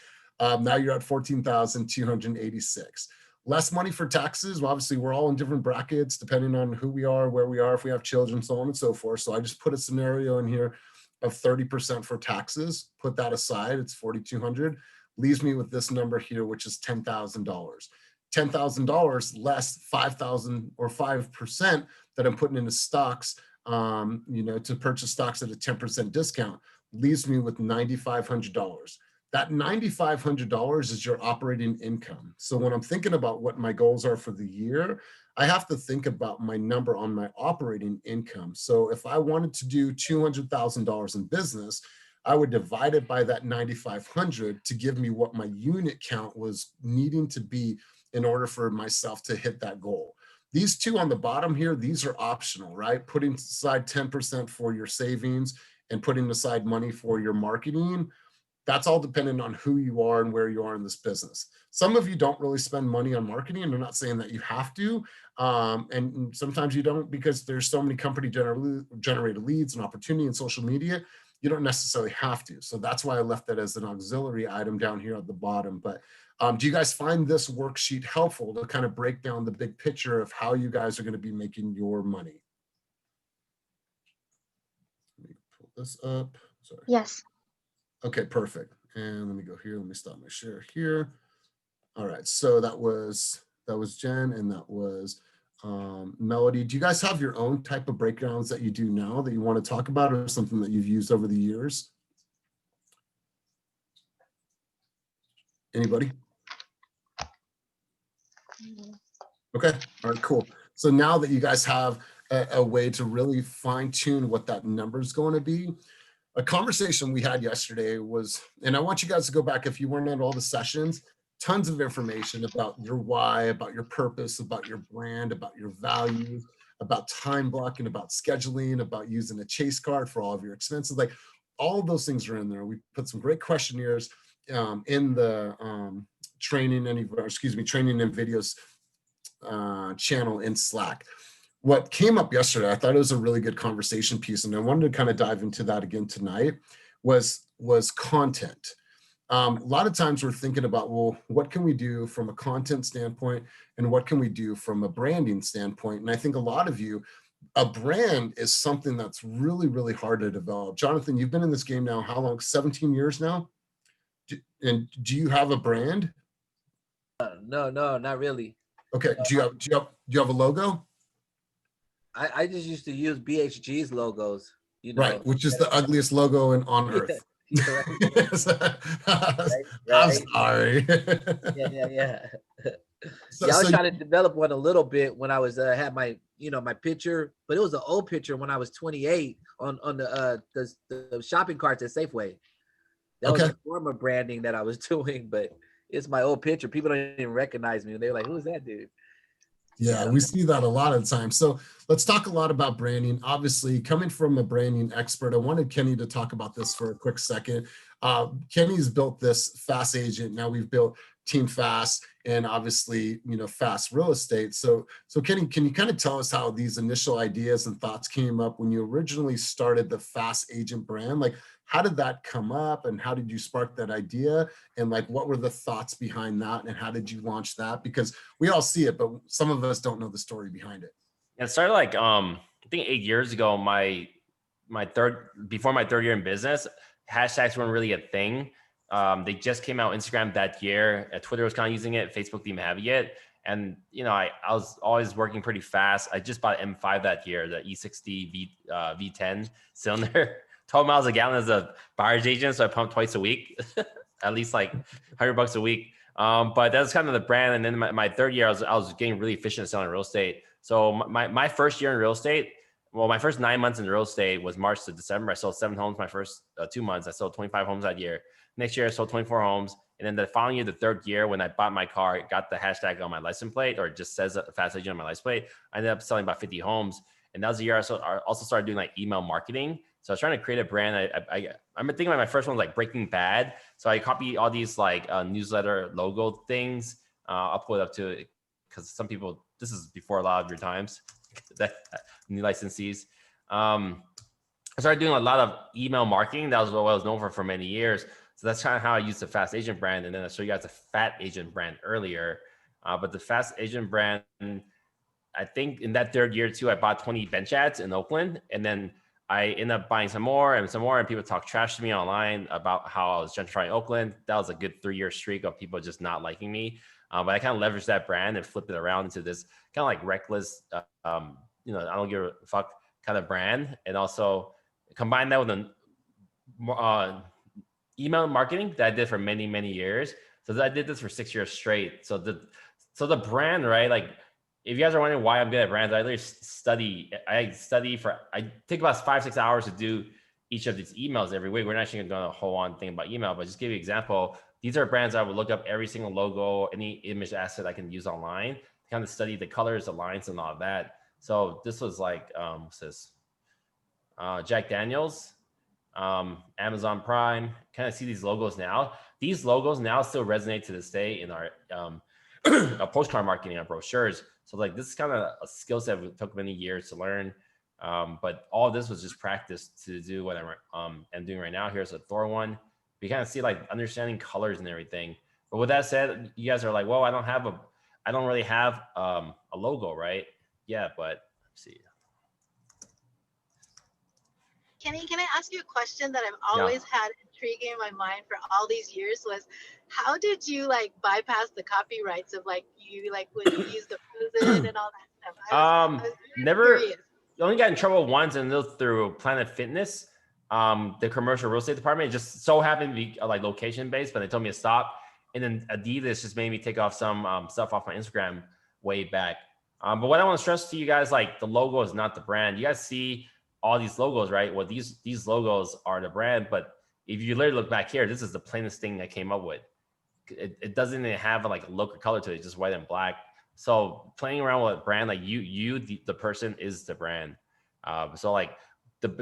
Now you're at $14,286. Less money for taxes. Well, obviously, we're all in different brackets depending on who we are, where we are, if we have children, so on and so forth. So I just put a scenario in here of 30% for taxes. Put that aside, it's $4,200. Leaves me with this number here, which is $10,000. $10,000 less 5,000 or 5% that I'm putting into stocks, to purchase stocks at a 10% discount, leaves me with $9,500. That $9,500 is your operating income. So when I'm thinking about what my goals are for the year, I have to think about my number on my operating income. So if I wanted to do $200,000 in business, I would divide it by that 9,500 to give me what my unit count was needing to be in order for myself to hit that goal. These two on the bottom here, these are optional, right? Putting aside 10% for your savings and putting aside money for your marketing, that's all dependent on who you are and where you are in this business. Some of you don't really spend money on marketing, and I'm not saying that you have to. And sometimes you don't, because there's so many company generated leads and opportunity in social media. You don't necessarily have to. So that's why I left that as an auxiliary item down here at the bottom. But do you guys find this worksheet helpful to kind of break down the big picture of how you guys are going to be making your money? Let me pull this up. Sorry. Yes. Okay, perfect. And let me go here. Let me stop my share here. All right. So that was Jen, and that was Melody. Do you guys have your own type of breakdowns that you do now that you want to talk about, or something that you've used over the years? Anybody? Okay. All right, cool. So now that you guys have a way to really fine tune what that number is going to be, a conversation we had yesterday was, and I want you guys to go back if you weren't at all the sessions, tons of information about your why, about your purpose, about your brand, about your values, about time blocking, about scheduling, about using a chase card for all of your expenses. Like, all of those things are in there. We put some great questionnaires in the training and videos channel in Slack. What came up yesterday, I thought it was a really good conversation piece, and I wanted to kind of dive into that again tonight, was content. A lot of times we're thinking about, well, what can we do from a content standpoint, and what can we do from a branding standpoint? And I think a lot of you, a brand is something that's really, really hard to develop. Jonathan, you've been in this game now, how long? 17 years now? And do you have a brand? No, not really. Okay. Do you have a logo? I just used to use BHG's logos, Right, which is the ugliest logo on earth. I'm sorry. Yeah. So, I was trying to develop one a little bit when I was had my my picture, but it was an old picture when I was 28 on the shopping carts at Safeway. That was a form of branding that I was doing, but it's my old picture. People don't even recognize me. They're like, "Who's that dude?" Yeah, we see that a lot of times. So let's talk a lot about branding. Obviously, coming from a branding expert, I wanted Kenny to talk about this for a quick second. Kenny's built this Fast Agent. Now we've built Team Fast, and obviously, Fast Real Estate. So Kenny, can you kind of tell us how these initial ideas and thoughts came up when you originally started the Fast Agent brand? Like, how did that come up, and how did you spark that idea? And like, what were the thoughts behind that, and how did you launch that? Because we all see it, but some of us don't know the story behind it. It started like, I think 8 years ago, before my third year in business, hashtags weren't really a thing. They just came out Instagram that year. Twitter was kind of using it. Facebook didn't have it yet. And, I was always working pretty fast. I just bought an M5 that year, the E60 V10 cylinder. 12 miles a gallon as a buyer's agent. So I pumped twice a week, at least like $100 a week. But that's kind of the brand. And then my third year, I was getting really efficient at selling real estate. So my first year in real estate, my first 9 months in real estate was March to December. I sold 7 homes. My first 2 months, I sold 25 homes that year. Next year, I sold 24 homes. And then the following year, the third year, when I bought my car, it got the hashtag on my license plate, or it just says Fast Agent on my license plate. I ended up selling about 50 homes. And that was the year I also started doing like email marketing. So I was trying to create a brand. I'm thinking about my first one was like Breaking Bad. So I copied all these like newsletter logo things. I'll pull it up to it because some people, this is before a lot of your times, that new licensees. I started doing a lot of email marketing. That was what I was known for many years. So that's kind of how I used the Fast Agent brand. And then I showed you guys the Fat Agent brand earlier. But the Fast Agent brand, I think in that third year too, I bought 20 bench ads in Oakland, and then I ended up buying some more, and people talk trash to me online about how I was gentrifying Oakland. That was a good 3-year streak of people just not liking me. But I kind of leveraged that brand and flipped it around into this kind of like reckless, I don't give a fuck kind of brand, and also combine that with an email marketing that I did for many, many years. So I did this for 6 years straight. So the brand, right? Like, if you guys are wondering why I'm good at brands, I literally I take about 5-6 hours to do each of these emails every week. We're not actually going to do a whole on thing about email, but just give you an example. These are brands I would look up every single logo, any image asset I can use online, to kind of study the colors, the lines, and all of that. So this was like, what's this? Jack Daniels, Amazon Prime. Kind of see these logos now. These logos now still resonate to this day in our postcard marketing, our brochures. So like, this is kind of a skill set that took many years to learn. But all of this was just practice to do what I'm doing right now. Here's a Thor one. You kind of see like understanding colors and everything. But with that said, you guys are like, well, I don't really have a logo, right? Yeah, but let's see. Kenny, can I ask you a question that I've always had intriguing in my mind for all these years? Was how did you like bypass the copyrights of like you like when you use the prison and all that stuff? I was Never. curious. I only got in trouble once, and it was through Planet Fitness, the commercial real estate department. It just so happened to be like location based, but they told me to stop. And then Adidas just made me take off some stuff off my Instagram way back. But what I want to stress to you guys, like, the logo is not the brand. You guys see all these logos, right? Well, these logos are the brand, but if you literally look back here, this is the plainest thing I came up with. It doesn't even have like a look or color to it, it's just white and black. So playing around with a brand, like the person is the brand. So like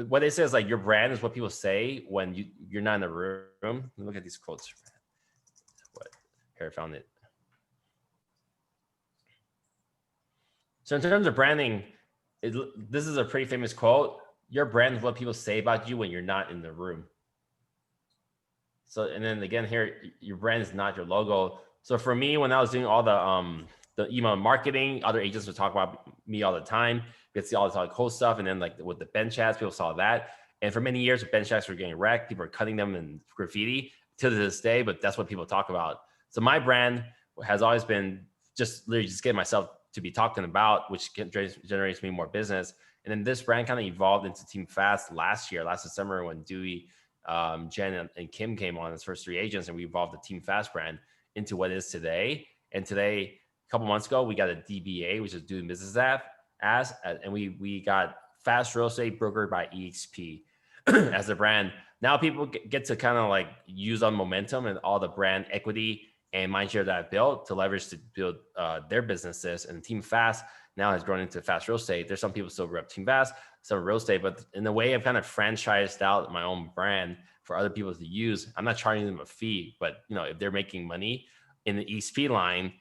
what they say is like your brand is what people say when you're not in the room. Look at these quotes. Here, I found it. So in terms of branding, this is a pretty famous quote. Your brand is what people say about you when you're not in the room. So, and then again here, your brand is not your logo. So for me, when I was doing all the email marketing, other agents would talk about me all the time. You could see all this like cool stuff. And then like with the bench ads, people saw that. And for many years, bench ads were getting wrecked. People were cutting them in graffiti to this day, but that's what people talk about. So my brand has always been just literally just getting myself to be talking about, which generates me more business. And then this brand kind of evolved into Team Fast last December, when Dewey, Jen, and Kim came on as first 3 agents, and we evolved the Team Fast brand into what it is today. And today, a couple months ago, we got a DBA, which is Doing Business as, and we got Fast Real Estate Broker by EXP as a brand. Now people get to kind of like use on momentum and all the brand equity and mindshare that I've built to leverage to build their businesses. And Team Fast now has grown into Fast Real Estate. There's some people still rep Team Fast, some real estate, but in a way I've kind of franchised out my own brand for other people to use. I'm not charging them a fee, but if they're making money in the EXP line,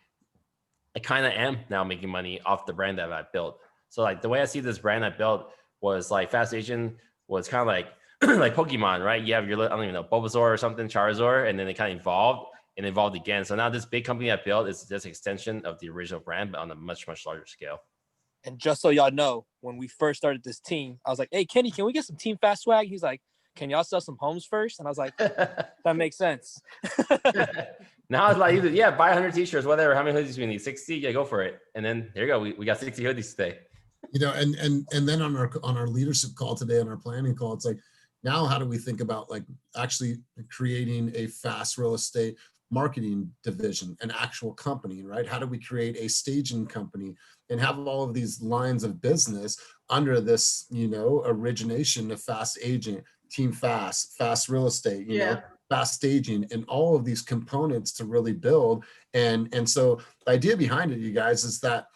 I kind of am now making money off the brand that I built. So like the way I see this brand I built was like Fast Agent was kind of like like Pokemon, right? You have your, I don't even know, Bulbasaur or something, Charizard, and then they kind of evolved again. So now this big company I built is just an extension of the original brand, but on a much, much larger scale. And just so y'all know, when we first started this team, I was like, hey, Kenny, can we get some Team Fast swag? He's like, can y'all sell some homes first? And I was like, that makes sense. Now it's like, yeah, buy 100 t-shirts, whatever. How many hoodies do we need? 60? Yeah, go for it. And then there you go. We got 60 hoodies today. And then on our leadership call today, on our planning call, it's like, now how do we think about like actually creating a Fast Real Estate marketing division, an actual company, right? How do we create a staging company and have all of these lines of business under this, origination of Fast Agent, Team Fast, Fast Real Estate, Fast Staging, and all of these components to really build. And so the idea behind it, you guys, is that,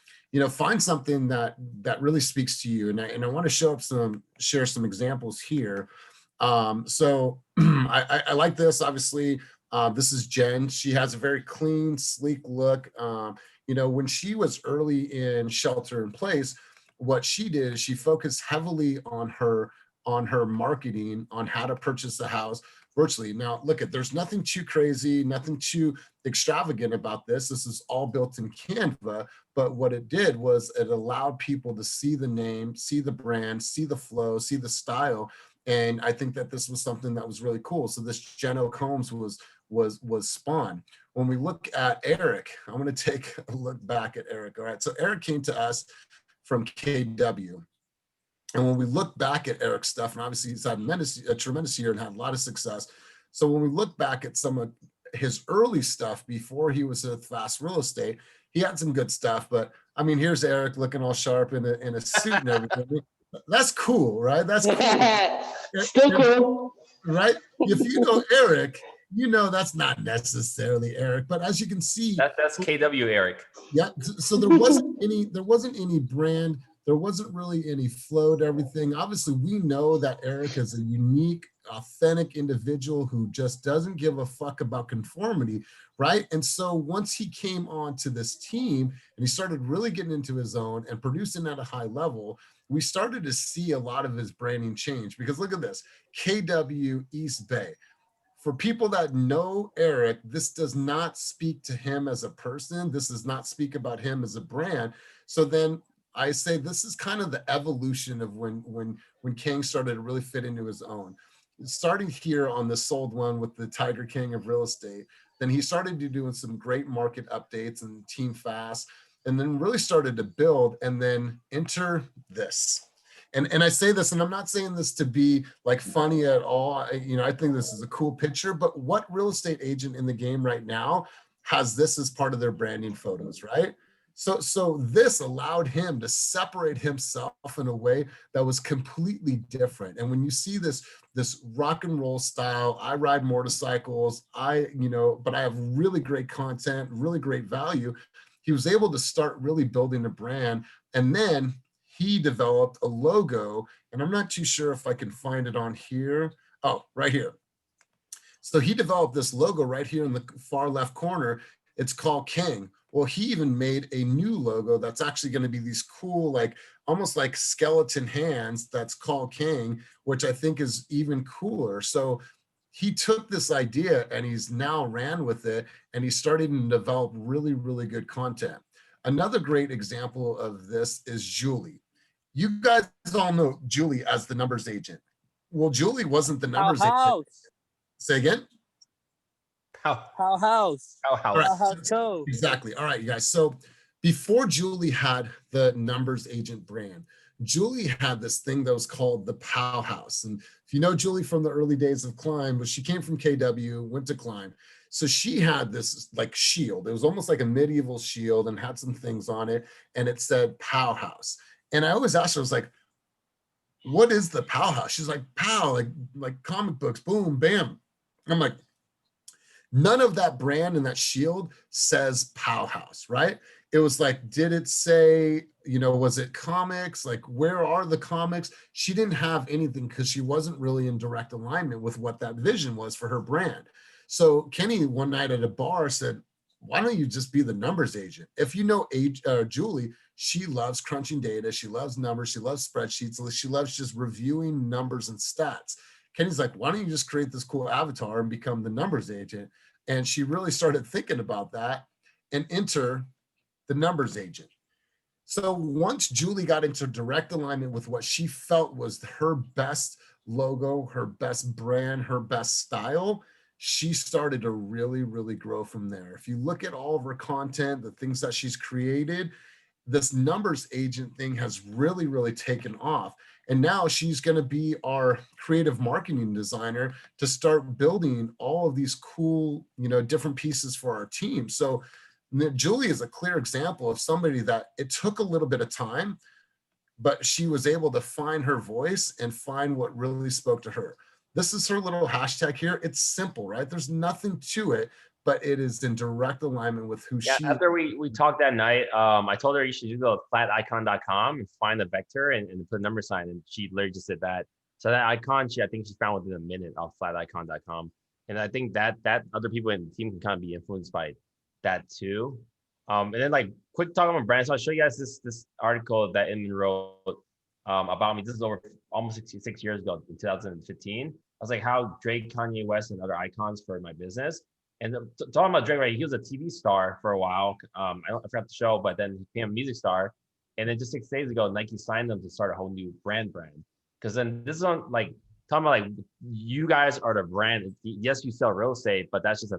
find something that really speaks to you. And I want to share some examples here. So I like this, obviously. This is Jen. She has a very clean, sleek look. When she was early in shelter in place, what she did is she focused heavily on her on her marketing on how to purchase a house virtually. Now, look, there's nothing too crazy, nothing too extravagant about this. This is all built in Canva, but what it did was it allowed people to see the name, see the brand, see the flow, see the style. And I think that this was something that was really cool. So this Jeno Combs was spawned. When we look at Eric, I'm going to take a look back at Eric. All right, so Eric came to us from KW. And when we look back at Eric's stuff, and obviously he's had a tremendous year and had a lot of success. So when we look back at some of his early stuff before he was with Fast Real Estate, he had some good stuff. But I mean, here's Eric looking all sharp in a suit and everything. That's cool, right? That's cool. Still cool. Right? If you know Eric, you know that's not necessarily Eric. But as you can see, that's KW Eric. Yeah. So there wasn't any brand. There wasn't really any flow to everything. Obviously, we know that Eric is a unique, authentic individual who just doesn't give a fuck about conformity, right? And so once he came on to this team and he started really getting into his own and producing at a high level, we started to see a lot of his branding change. Because look at this, KW East Bay. For people that know Eric, this does not speak to him as a person. This does not speak about him as a brand. So then I say this is kind of the evolution of when King started to really fit into his own. Starting here on the Sold One with the Tiger King of real estate, then he started doing some great market updates and Team Fast, and then really started to build and then enter this. And I say this, and I'm not saying this to be like funny at all. I think this is a cool picture, but what real estate agent in the game right now has this as part of their branding photos, right? So this allowed him to separate himself in a way that was completely different. And when you see this rock and roll style, I ride motorcycles, but I have really great content, really great value. He was able to start really building a brand. And then he developed a logo, and I'm not too sure if I can find it on here. Oh, right here. So he developed this logo right here in the far left corner. It's called King. Well, he even made a new logo that's actually going to be these cool, like almost like skeleton hands that's called King, which I think is even cooler. So he took this idea and he's now ran with it, and he's starting to develop really, really good content. Another great example of this is Julie. You guys all know Julie as the numbers agent. Well, Julie wasn't the numbers agent. Say again? Powerhouse. Exactly. All right, you guys. So before Julie had the numbers agent brand, Julie had this thing that was called the Powerhouse. And if you know Julie from the early days of Climb, but she came from KW, went to Climb. So she had this like shield. It was almost like a medieval shield and had some things on it. And it said Powerhouse. And I always asked her, I was like, what is the Powerhouse? She's like, pow, like comic books, boom, bam. I'm like, none of that brand and that shield says Powerhouse, right? It was like, did it say, was it comics? Like, where are the comics? She didn't have anything because she wasn't really in direct alignment with what that vision was for her brand. So Kenny one night at a bar said, why don't you just be the numbers agent? If you know Julie, she loves crunching data. She loves numbers. She loves spreadsheets. She loves just reviewing numbers and stats. Kenny's like, why don't you just create this cool avatar and become the numbers agent? And she really started thinking about that and enter the numbers agent. So once Julie got into direct alignment with what she felt was her best logo, her best brand, her best style, she started to really, really grow from there. If you look at all of her content, the things that she's created, this numbers agent thing has really, really taken off. And now she's going to be our creative marketing designer to start building all of these cool, different pieces for our team. So Julie is a clear example of somebody that it took a little bit of time, but she was able to find her voice and find what really spoke to her. This is her little hashtag here. It's simple, right? There's nothing to it, but it is in direct alignment with who she is. After we talked that night, I told her you should go to flaticon.com and find the vector and put a number sign, and she literally just did that. So that icon, I think she found within a minute off flaticon.com. And I think that other people in the team can kind of be influenced by that too. And then like quick talk about brands. So I'll show you guys this article that Inman wrote. about me. This is over almost 66 years ago, in 2015. I was like, how Drake, Kanye West, and other icons for my business. And talking about Drake, right? He was a TV star for a while. I forgot the show, but then he became a music star. And then just 6 days ago, Nike signed them to start a whole new brand. Because then this is on like talking about like you guys are the brand. Yes, you sell real estate, but that's just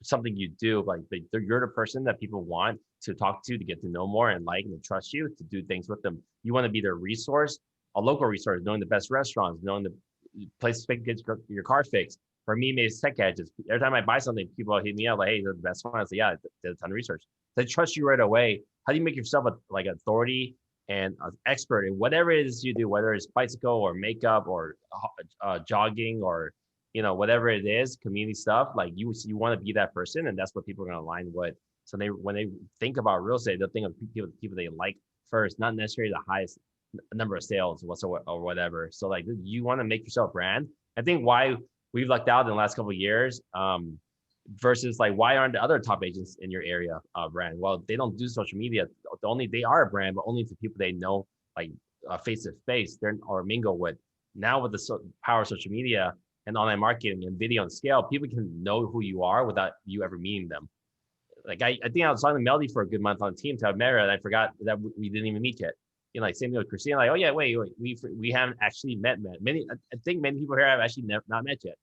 something you do. Like you're the person that people want to talk to get to know more and like and trust you to do things with them. You want to be their resource, a local resource, knowing the best restaurants, knowing the places to get your car fixed. For me, maybe it's tech gadgets. Every time I buy something, people hit me up like, "Hey, they're the best one." I say, "Yeah, there's a ton of research." They trust you right away. How do you make yourself like authority and an expert in whatever it is you do, whether it's bicycle or makeup or jogging or whatever it is, community stuff? Like you want to be that person, and that's what people are going to align with. So when they think about real estate, they'll think of people they like first, not necessarily the highest number of sales whatsoever or whatever. So like you want to make yourself brand. I think why we've lucked out in the last couple of years versus like why aren't the other top agents in your area brand? Well, they don't do social media. They are a brand, but only to people they know like face to face or mingle with. Now with the power of social media and online marketing and video and scale, people can know who you are without you ever meeting them. Like I think I was talking to Melody for a good month on the team to have met her, and I forgot that we didn't even meet yet. Like same thing with Christina. Like, oh yeah, wait, we haven't actually met. I think many people here have actually not met yet.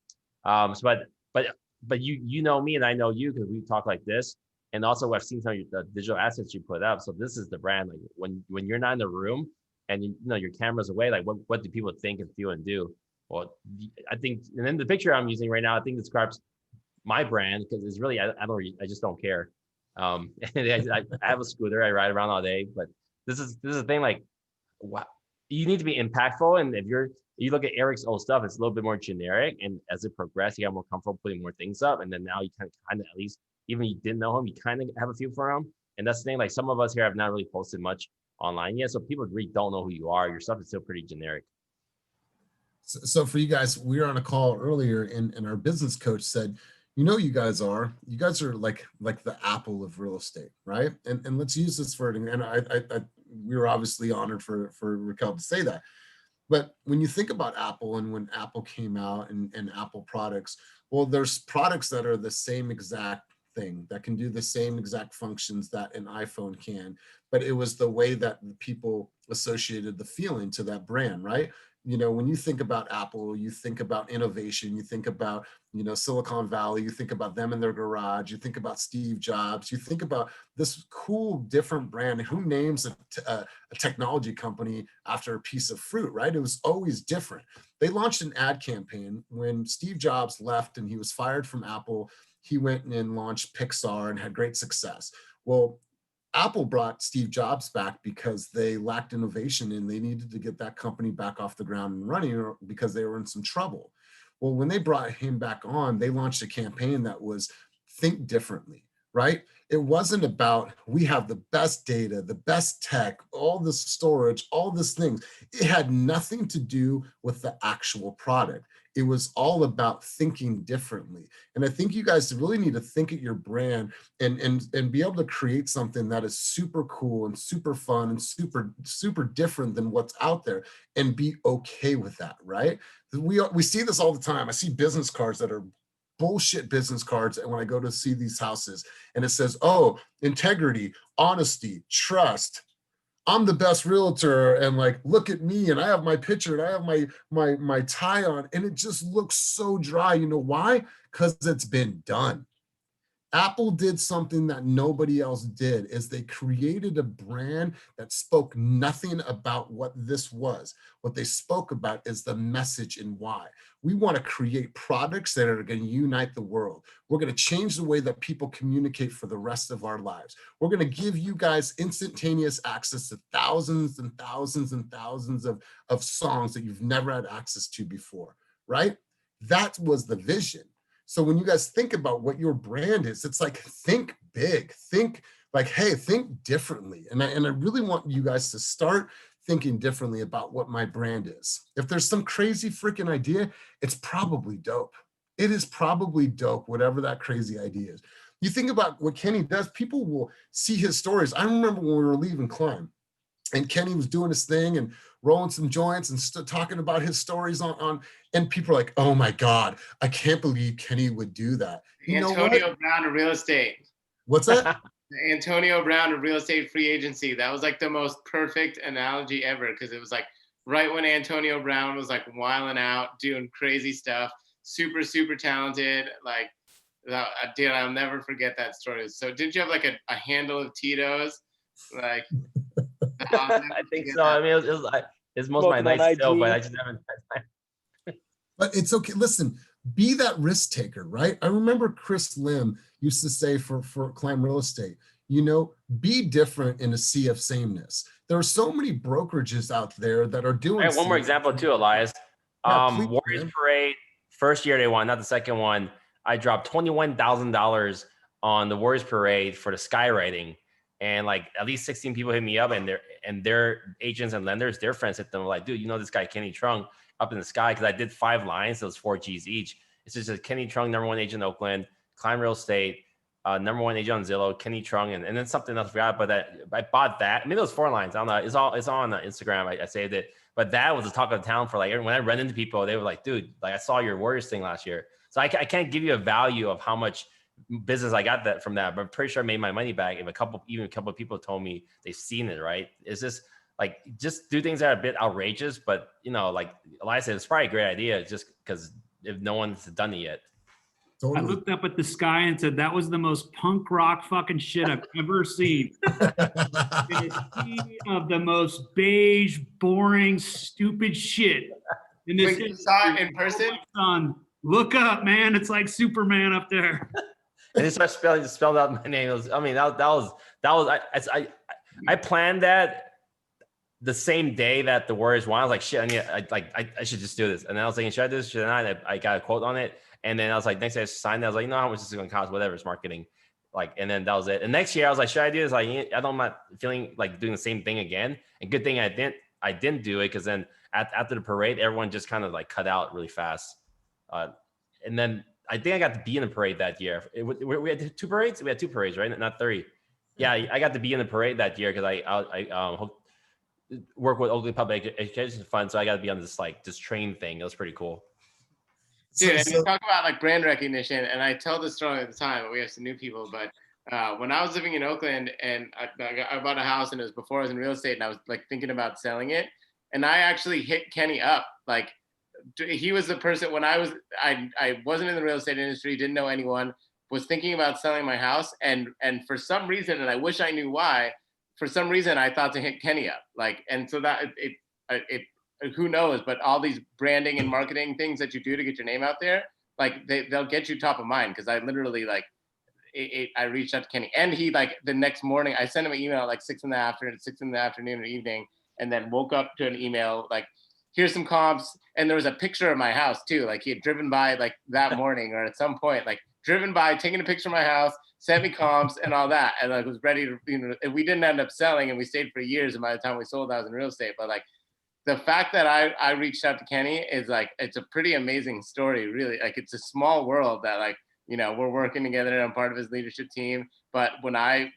But you know me and I know you because we talk like this, and also I've seen some of the digital assets you put up. So this is the brand. Like when you're not in the room and your camera's away, like what do people think and feel and do? Well, I think, and then the picture I'm using right now, I think describes my brand because it's really I just don't care. And I have a scooter, I ride around all day, but this is the thing. Like, wow, you need to be impactful, and if you look at Eric's old stuff, it's a little bit more generic, and as it progressed, he got more comfortable putting more things up, and then now you kind of at least even if you didn't know him, you kind of have a feel for him, and that's the thing. Like some of us here have not really posted much online yet, so people really don't know who you are. Your stuff is still pretty generic. So for you guys, we were on a call earlier, and our business coach said, you guys are like the Apple of real estate, right? And let's use this for it. And we were obviously honored for Raquel to say that. But when you think about Apple and when Apple came out and Apple products, well, there's products that are the same exact thing that can do the same exact functions that an iPhone can, but it was the way that people associated the feeling to that brand, right? When you think about Apple, you think about innovation, you think about, Silicon Valley, you think about them in their garage, you think about Steve Jobs, you think about this cool, different brand. Who names a technology company after a piece of fruit, right? It was always different. They launched an ad campaign when Steve Jobs left and he was fired from Apple. He went and launched Pixar and had great success. Well, Apple brought Steve Jobs back because they lacked innovation and they needed to get that company back off the ground and running because they were in some trouble. Well, when they brought him back on, they launched a campaign that was think differently, right? It wasn't about we have the best data, the best tech, all this storage, all these things. It had nothing to do with the actual product. It was all about thinking differently. And I think you guys really need to think at your brand and be able to create something that is super cool and super fun and super different than what's out there and be okay with that, right? We see this all the time. I see business cards that are bullshit business cards when I go to see these houses, and it says, oh, integrity, honesty, trust. I'm the best realtor, and like, look at me, and I have my picture, and I have my tie on, and it just looks so dry. You know why? Because it's been done. Apple did something that nobody else did, is they created a brand that spoke nothing about what this was. What they spoke about is the message and why. We want to create products that are going to unite the world. We're going to change the way that people communicate for the rest of our lives. We're going to give you guys instantaneous access to thousands and thousands and thousands of songs that you've never had access to before, right? That was the vision. So when you guys think about what your brand is, it's like, think big, think like, hey, think differently. And I really want you guys to start thinking differently about what my brand is. If there's some crazy freaking idea, it's probably dope. It is probably dope, whatever that crazy idea is. You think about what Kenny does, people will see his stories. I remember when we were leaving Climb, and Kenny was doing his thing and rolling some joints and talking about his stories on, and people are like, oh my God, I can't believe Kenny would do that. You know Antonio what? Brown of real estate. What's that? Antonio Brown of real estate free agency. That was like the most perfect analogy ever, because it was like right when Antonio Brown was like wilding out, doing crazy stuff, super, super talented. Like, dude, I'll never forget that story. So did you have like a handle of Tito's? Like, I think so. I mean, it's most of my nights still, but I just haven't had time. But it's okay. Listen, be that risk taker, right? I remember Chris Lim used to say for Climb Real Estate, you know, be different in a sea of sameness. There are so many brokerages out there that are doing. All right, one more example too, Elias. Yeah, please, Warriors man. Parade, first year they won, not the second one. I dropped $21,000 on the Warriors Parade for the skywriting, and like at least 16 people hit me up, and their agents and lenders, their friends hit them like, dude, you know this guy Kenny Trung up in the sky, because I did 5 lines, so it was 4 G's each. It's just a Kenny Trung, #1 agent in Oakland, Climb Real Estate, #1 agent on Zillow, Kenny Trung, and then something else I forgot, but that I bought that. I mean, those 4 lines. I don't know. It's all on Instagram. I saved it, but that was the talk of the town for like when I run into people, they were like, dude, like I saw your Warriors thing last year. So I can't give you a value of how much business I got that from that, but I'm pretty sure I made my money back. If a couple of people told me they've seen it, right? It's just like, just do things that are a bit outrageous, but you know, like Elias said, it's probably a great idea just because if no one's done it yet. I looked up at the sky and said, that was the most punk rock fucking shit I've ever seen. In a sea of the most beige, boring, stupid shit. In this Wait, you saw it in person? Son, look up, man. It's like Superman up there. And they started spelled out my name. I planned that the same day that the Warriors won. I was like, shit, I should just do this. And then I was thinking, should I do this? Should I not? I got a quote on it. And then I was like, next day I signed it. I was like, you know how much this is going to cost? Whatever, it's marketing. Like, and then that was it. And next year I was like, should I do this? Like, I'm not feeling like doing the same thing again. And good thing I didn't do it, because then after the parade, everyone just kind of like cut out really fast. And then I think I got to be in the parade that year. We had 2 parades. We had 2 parades, right? Not 3. Yeah, I got to be in the parade that year because I work with Oakland Public Education Fund, so I got to be on this train thing. It was pretty cool. Dude, and you talk about like brand recognition, and I tell this story at the time, but we have some new people, but when I was living in Oakland and I bought a house, and it was before I was in real estate, and I was like thinking about selling it, and I actually hit Kenny up. Like, he was the person when I wasn't in the real estate industry, didn't know anyone, was thinking about selling my house, and for some reason, and I wish I knew why, for some reason I thought to hit Kenny up. Like, and so that it who knows, but all these branding and marketing things that you do to get your name out there, like they'll get you top of mind. Because I literally like I reached out to Kenny, and he like the next morning I sent him an email at like 6 in the afternoon or evening, and then woke up to an email like, here's some comps, and there was a picture of my house too. Like, he had driven by like that morning or at some point, like driven by, taking a picture of my house, sent me comps and all that, and like was ready to, you know, and we didn't end up selling, and we stayed for years, and by the time we sold, I was in real estate. But like, the fact that I reached out to Kenny is like, it's a pretty amazing story, really. Like, it's a small world that, like, you know, we're working together and I'm part of his leadership team. But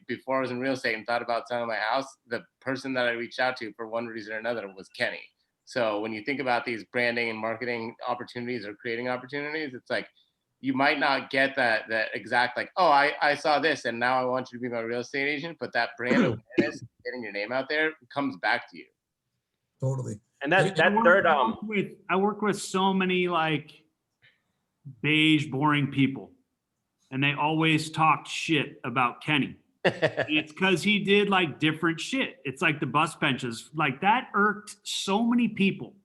before I was in real estate and thought about selling my house, the person that I reached out to for one reason or another was Kenny. So when you think about these branding and marketing opportunities or creating opportunities, it's like, you might not get that exact, like, oh, I saw this and now I want you to be my real estate agent, but that brand awareness, getting your name out there, comes back to you. Totally. And I work with so many like beige, boring people, and they always talked shit about Kenny. And it's because he did like different shit. It's like the bus benches, like that irked so many people,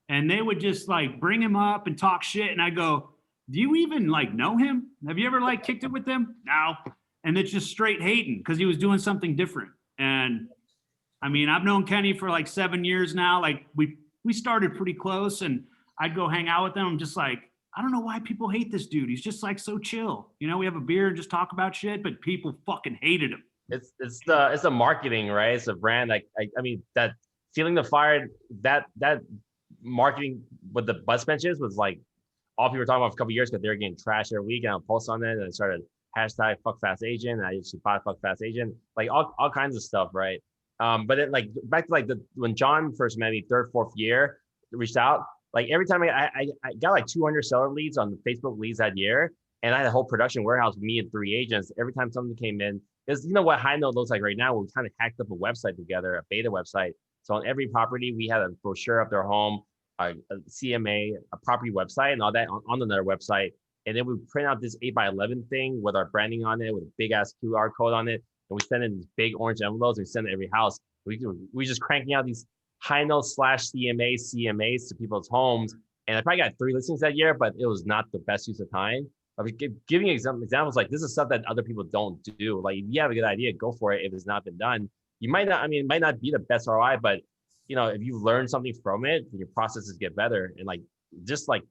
and they would just like bring him up and talk shit. And I go, do you even like know him? Have you ever like kicked it with him? No. And it's just straight hating because he was doing something different. And I mean, I've known Kenny for like 7 years now. Like we started pretty close, and I'd go hang out with him. I'm just like, I don't know why people hate this dude. He's just like so chill. You know, we have a beer and just talk about shit, but people fucking hated him. It's the marketing, right? It's a brand. Like I mean, that Feeling the Fire, that marketing with the bus benches was like all people were talking about for a couple of years because they were getting trashed every week, and I'll post on it, and I started hashtag fuck fast agent, and I used to buy fuck fast agent, like all kinds of stuff, right? But it like back to like when John first met me, 3rd, 4th year, reached out. Like every time I got like 200 seller leads on the Facebook leads that year, and I had a whole production warehouse with me and 3 agents. Every time something came in, is what High Note looks like right now. We kind of hacked up a website together, a beta website. So on every property, we had a brochure of their home, a CMA, a property website, and all that on another website. And then we print out this 8x11 thing with our branding on it, with a big ass QR code on it, and we send in these big orange envelopes. We send it to every house. We just cranking out these High Note / CMAs to people's homes. And I probably got 3 listings that year, but it was not the best use of time. But giving examples like this is stuff that other people don't do. Like if you have a good idea, go for it. If it's not been done, you might not. I mean, it might not be the best ROI, but if you learn something from it, your processes get better. And like just like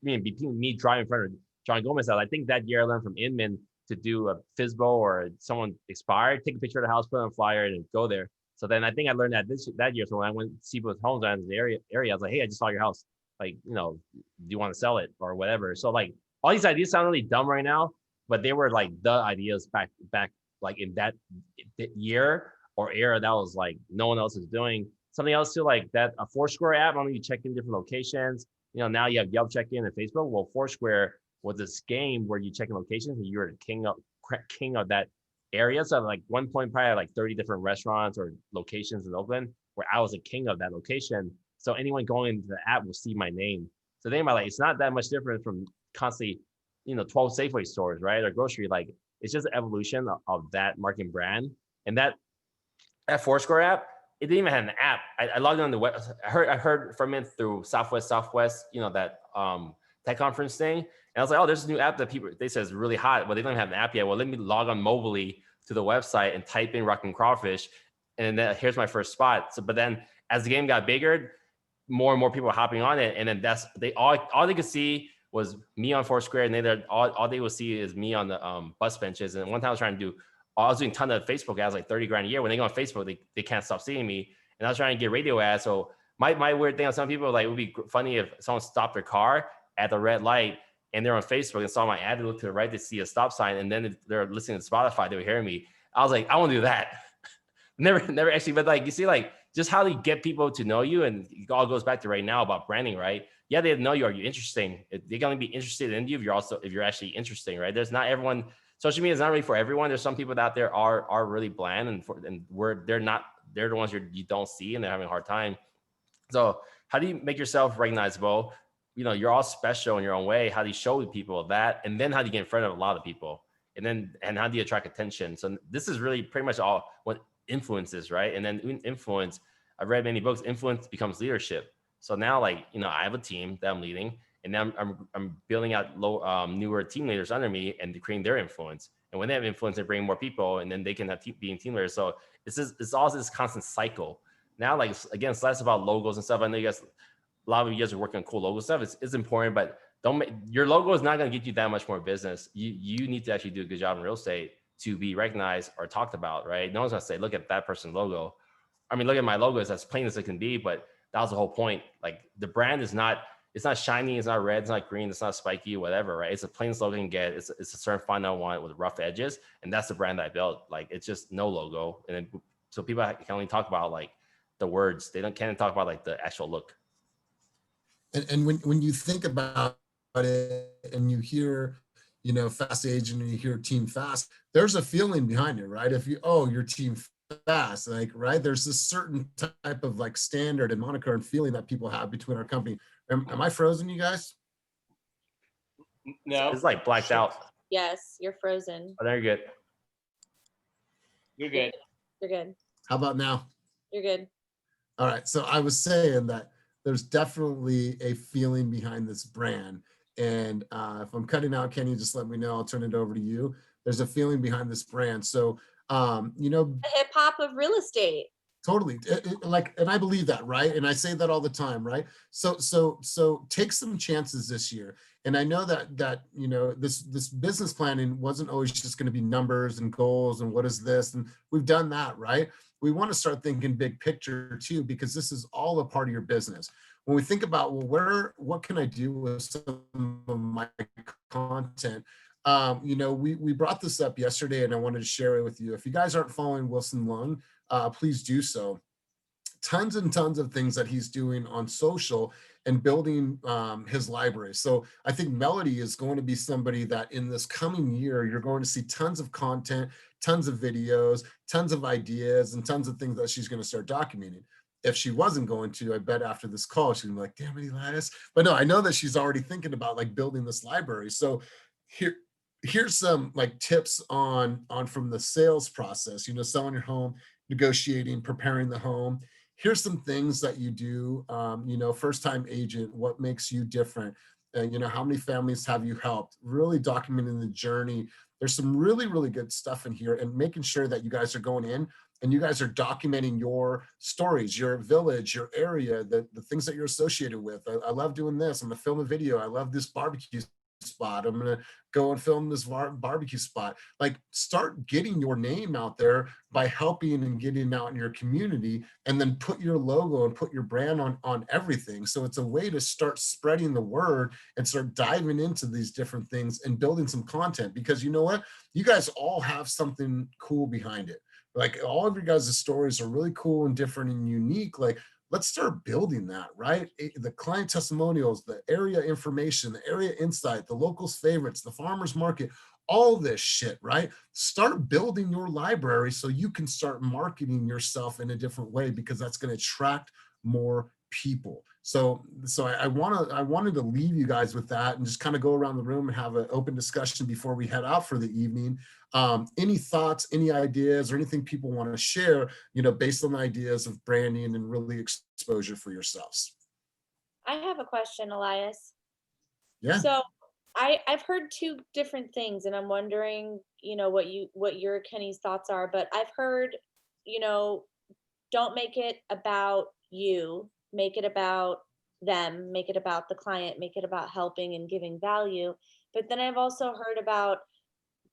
between me driving in front of John Gomez, I think that year I learned from Inman to do a FSBO or someone expired, take a picture of the house, put it on a flyer, and go there. So then I think I learned that year. So when I went to see both homes around the area, I was like, hey, I just saw your house. Like, do you want to sell it or whatever? So like all these ideas sound really dumb right now, but they were like the ideas back like in that year or era that was like no one else is doing. Something else too, like that a Foursquare app, only you check in different locations. Now you have Yelp check-in and Facebook. Well, Foursquare was this game where you check in locations and you're the king of that area. So like one point, probably like 30 different restaurants or locations in Oakland where I was a king of that location. So anyone going into the app will see my name. So think about like, it's not that much different from constantly, 12 Safeway stores, right? Or grocery, like it's just an evolution of that marketing brand. And that Foursquare app, it didn't even have an app. I logged on the web. I heard from it through Southwest, that tech conference thing. And I was like, oh, there's a new app that they said is really hot. Well, they don't have an app yet. Well, let me log on mobilely to the website and type in Rockin' Crawfish. And then here's my first spot. So, but then as the game got bigger, more and more people were hopping on it. And then all they could see was me on Foursquare. And all they would see is me on the bus benches. And one time I was doing a ton of Facebook ads, like 30 grand a year. When they go on Facebook, they can't stop seeing me. And I was trying to get radio ads. So my weird thing on some people, like, it would be funny if someone stopped their car at the red light and they're on Facebook and saw my ad, they look to the right to see a stop sign. And then if they're listening to Spotify, they would hear me. I was like, I want to do that. never actually, but like, you see, like just how do you get people to know you? And it all goes back to right now about branding, right? Yeah, they know you. Are you interesting? They can only be interested in you if you're actually interesting, right? There's not everyone. Social media is not really for everyone. There's some people out there are really bland they're the ones you don't see and they're having a hard time. So how do you make yourself recognizable? You're all special in your own way. How do you show people that? And then how do you get in front of a lot of people? And how do you attract attention? So this is really pretty much all what influence is, right? And then influence, I've read many books, influence becomes leadership. So now like, I have a team that I'm leading. And now I'm building out newer team leaders under me and creating their influence. And when they have influence, they bring more people, and then they can have being team leaders. So it's also this constant cycle. Now, like again, it's less about logos and stuff. I know you guys, a lot of you guys are working on cool logo stuff. It's important, but your logo is not going to get you that much more business. You need to actually do a good job in real estate to be recognized or talked about, right? No one's going to say, look at that person's logo. I mean, look at my logo. It's as plain as it can be, but that was the whole point. Like the brand is not. It's not shiny, it's not red, it's not green, it's not spiky, whatever, right? It's the plainest logo you can get. It's a certain font I want with rough edges. And that's the brand I built. Like, it's just no logo. And then, so people can only talk about like the words. They can't talk about like the actual look. And when you think about it and you hear, Fast Agent and you hear Team Fast, there's a feeling behind it, right? If your Team Fast, like, right? There's this certain type of like standard and moniker and feeling that people have between our company. Am I frozen, you guys? No. It's like blacked out. Yes, you're frozen. Oh, there you're good. You're good. You're good. How about now? You're good. All right. So I was saying that there's definitely a feeling behind this brand. And if I'm cutting out, Kenny, just let me know. I'll turn it over to you. There's a feeling behind this brand. So, The hip hop of real estate. Totally. And I believe that, right? And I say that all the time, right? So take some chances this year. And I know that this business planning wasn't always just going to be numbers and goals and what is this? And we've done that, right? We want to start thinking big picture too, because this is all a part of your business. When we think about, what can I do with some of my content? You know, we brought this up yesterday and I wanted to share it with you. If you guys aren't following Wilson Lung, please do so. Tons and tons of things that he's doing on social and building his library. So I think Melody is going to be somebody that in this coming year, you're going to see tons of content, tons of videos, tons of ideas, and tons of things that she's going to start documenting. If she wasn't going to, I bet after this call, she'd be like, damn it, Elias. But no, I know that she's already thinking about like building this library. So here's some like tips on from the sales process, you know, selling your home, negotiating, preparing the home. Here's some things that you do, you know, first time agent, what makes you different? You know, how many families have you helped? Really documenting the journey. There's some really, really good stuff in here, and making sure that you guys are going in and you guys are documenting your stories, your village, your area, the things that you're associated with. I love doing this. I'm gonna film a video. I love this barbecue spot. I'm gonna go and film this barbecue spot. Like, start getting your name out there by helping and getting out in your community, and then put your logo and put your brand on everything. So it's a way to start spreading the word and start diving into these different things and building some content, because you know what? You guys all have something cool behind it. Like, all of your guys' stories are really cool and different and unique. Like, let's start building that, right? The client testimonials, the area information, the area insight, the locals favorites, the farmers market, all this shit, right? Start building your library so you can start marketing yourself in a different way, because that's going to attract more people. So I wanted to leave you guys with that and just kind of go around the room and have an open discussion before we head out for the evening. Any thoughts, any ideas, or anything people want to share, you know, based on the ideas of branding and really exposure for yourselves? I have a question, Elias. Yeah. So I've heard two different things, and I'm wondering, you know, what your Kenny's thoughts are. But I've heard, you know, don't make it about you, make it about them, make it about the client, make it about helping and giving value. But then I've also heard about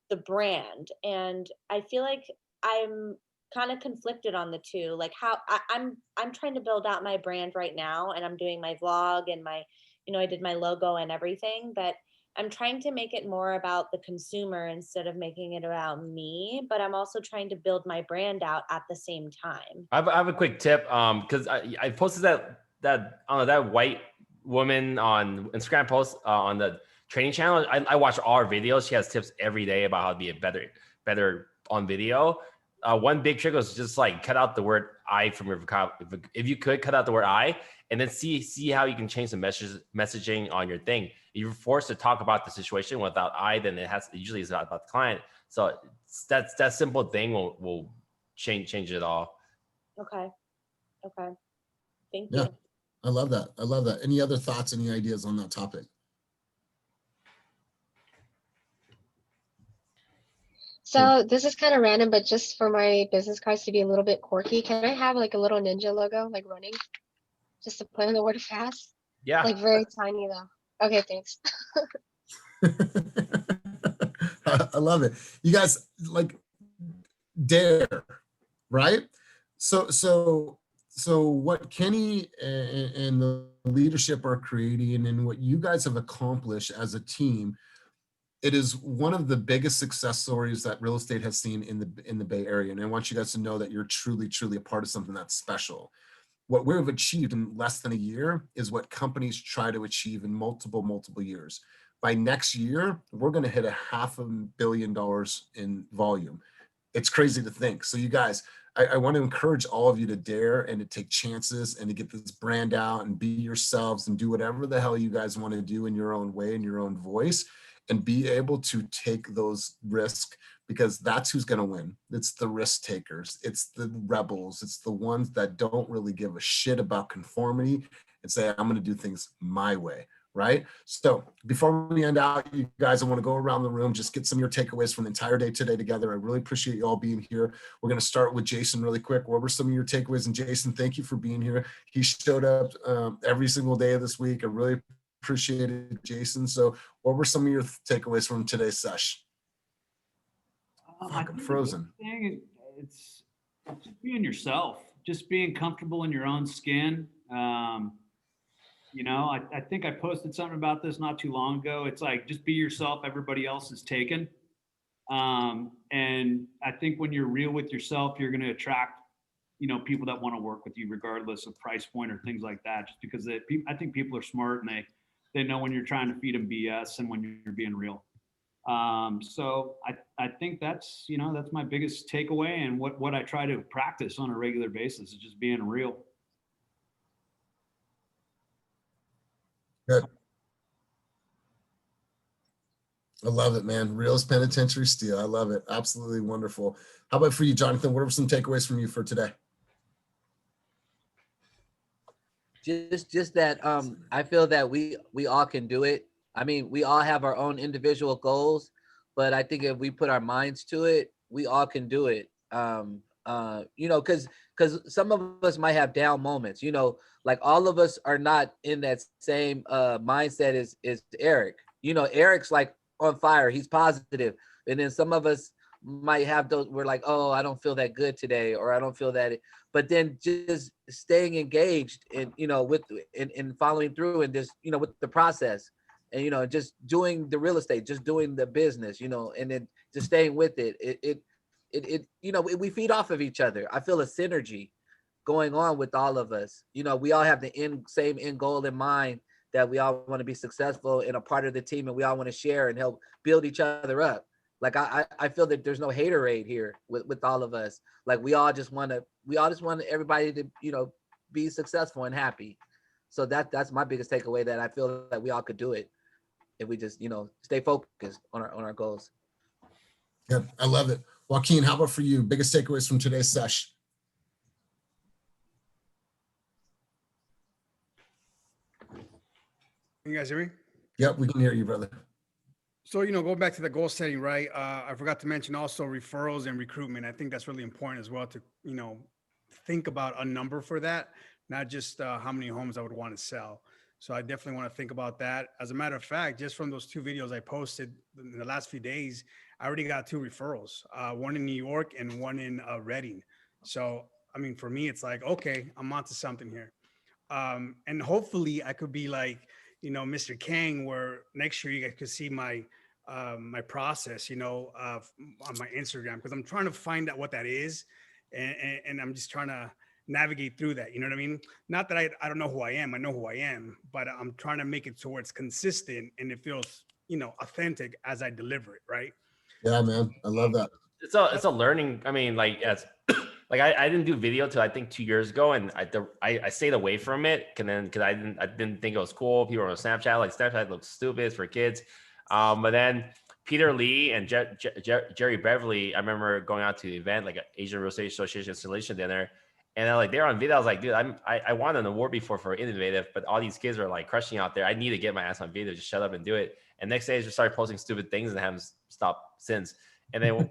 the brand, and I feel like I'm kind of conflicted on the two. Like, how I'm trying to build out my brand right now, and I'm doing my vlog and my, you know, I did my logo and everything, but I'm trying to make it more about the consumer instead of making it about me. But I'm also trying to build my brand out at the same time. I have a quick tip, because I posted that white woman on Instagram post on the training channel. I watch all her videos. She has tips every day about how to be a better on video. One big trick was just like cut out the word I from your vocabulary. If you could cut out the word I, and then see how you can change the messaging on your thing. If you're forced to talk about the situation without I, then usually it's not about the client. So that simple thing will change it all. Okay. Thank Yeah, you. I love that. I love that. Any other thoughts, any ideas on that topic? So this is kind of random, but just for my business cards to be a little bit quirky, can I have like a little ninja logo, like running, just to put in the word fast? Yeah. Like very tiny though. Okay, thanks. I love it. You guys, like, dare, right? So what Kenny and the leadership are creating, and what you guys have accomplished as a team, it is one of the biggest success stories that real estate has seen in the Bay Area. And I want you guys to know that you're truly a part of something that's special. What we've achieved in less than a year is what companies try to achieve in multiple years. By next year, we're going to hit $500 million in volume. It's crazy to think. So you guys, I want to encourage all of you to dare and to take chances and to get this brand out and be yourselves and do whatever the hell you guys want to do in your own way, in your own voice, and be able to take those risks, because that's who's going to win. It's the risk takers. It's the rebels. It's the ones that don't really give a shit about conformity and say, I'm going to do things my way. Right? So before we end out, you guys, I want to go around the room, just get some of your takeaways from the entire day today together. I really appreciate you all being here. We're going to start with Jason really quick. What were some of your takeaways? And Jason, thank you for being here. He showed up every single day of this week. I really appreciate it, Jason. So what were some of your takeaways from today's sesh? Fuck, I'm frozen. It's just being yourself, just being comfortable in your own skin. You know, I think I posted something about this not too long ago. It's like, just be yourself. Everybody else is taken. And I think when you're real with yourself, you're going to attract, you know, people that want to work with you regardless of price point or things like that, just because I think people are smart and they know when you're trying to feed them BS and when you're being real. So I think that's, you know, that's my biggest takeaway, and what I try to practice on a regular basis is just being real. Good. I love it, man. Real as penitentiary steel. I love it. Absolutely wonderful. How about for you, Jonathan? What are some takeaways from you for today? Just that I feel that we all can do it. I mean, we all have our own individual goals, but I think if we put our minds to it, we all can do it. You know, because some of us might have down moments, you know, like all of us are not in that same mindset as Eric. You know, Eric's like on fire, he's positive. And then some of us might have those, we're like, oh, I don't feel that good today, or I don't feel that. But then just staying engaged and, you know, with and following through and just, you know, with the process and, you know, just doing the real estate, just doing the business, you know, and then just staying with it. It you know, we feed off of each other. I feel a synergy going on with all of us. You know, we all have the same end goal in mind, that we all want to be successful and a part of the team, and we all want to share and help build each other up. Like I feel that there's no haterade here with all of us. Like we all just want everybody to, you know, be successful and happy. So that's my biggest takeaway, that I feel that we all could do it if we just, you know, stay focused on our goals. Yeah, I love it. Joaquin, how about for you? Biggest takeaways from today's session? Can you guys hear me? Yep, we can hear you, brother. So, you know, going back to the goal setting, right? I forgot to mention also referrals and recruitment. I think that's really important as well to, you know, think about a number for that, not just how many homes I would want to sell. So I definitely want to think about that. As a matter of fact, just from those 2 videos I posted in the last few days, I already got 2 referrals, one in New York and one in Reading. So, I mean, for me, it's like, okay, I'm onto something here. And hopefully I could be like, you know, Mr. Kang, where next year you guys could see my my process, you know, on my Instagram, because I'm trying to find out what that is, and I'm just trying to navigate through that. You know what I mean? Not that I don't know who I am. I know who I am, but I'm trying to make it so it's consistent and it feels, you know, authentic as I deliver it. Right? Yeah, man, I love that. It's a learning. I mean, like like I didn't do video till I think 2 years ago, and I stayed away from it, because I didn't think it was cool. People were on Snapchat, like Snapchat looks stupid, it's for kids. But then Peter Lee and Jerry Beverly, I remember going out to the event, like an Asian Real Estate Association installation dinner, and like they're on video. I was like, dude, I won an award before for innovative, but all these kids are like crushing out there. I need to get my ass on video. Just shut up and do it. And next day I just started posting stupid things and haven't stopped since. And then,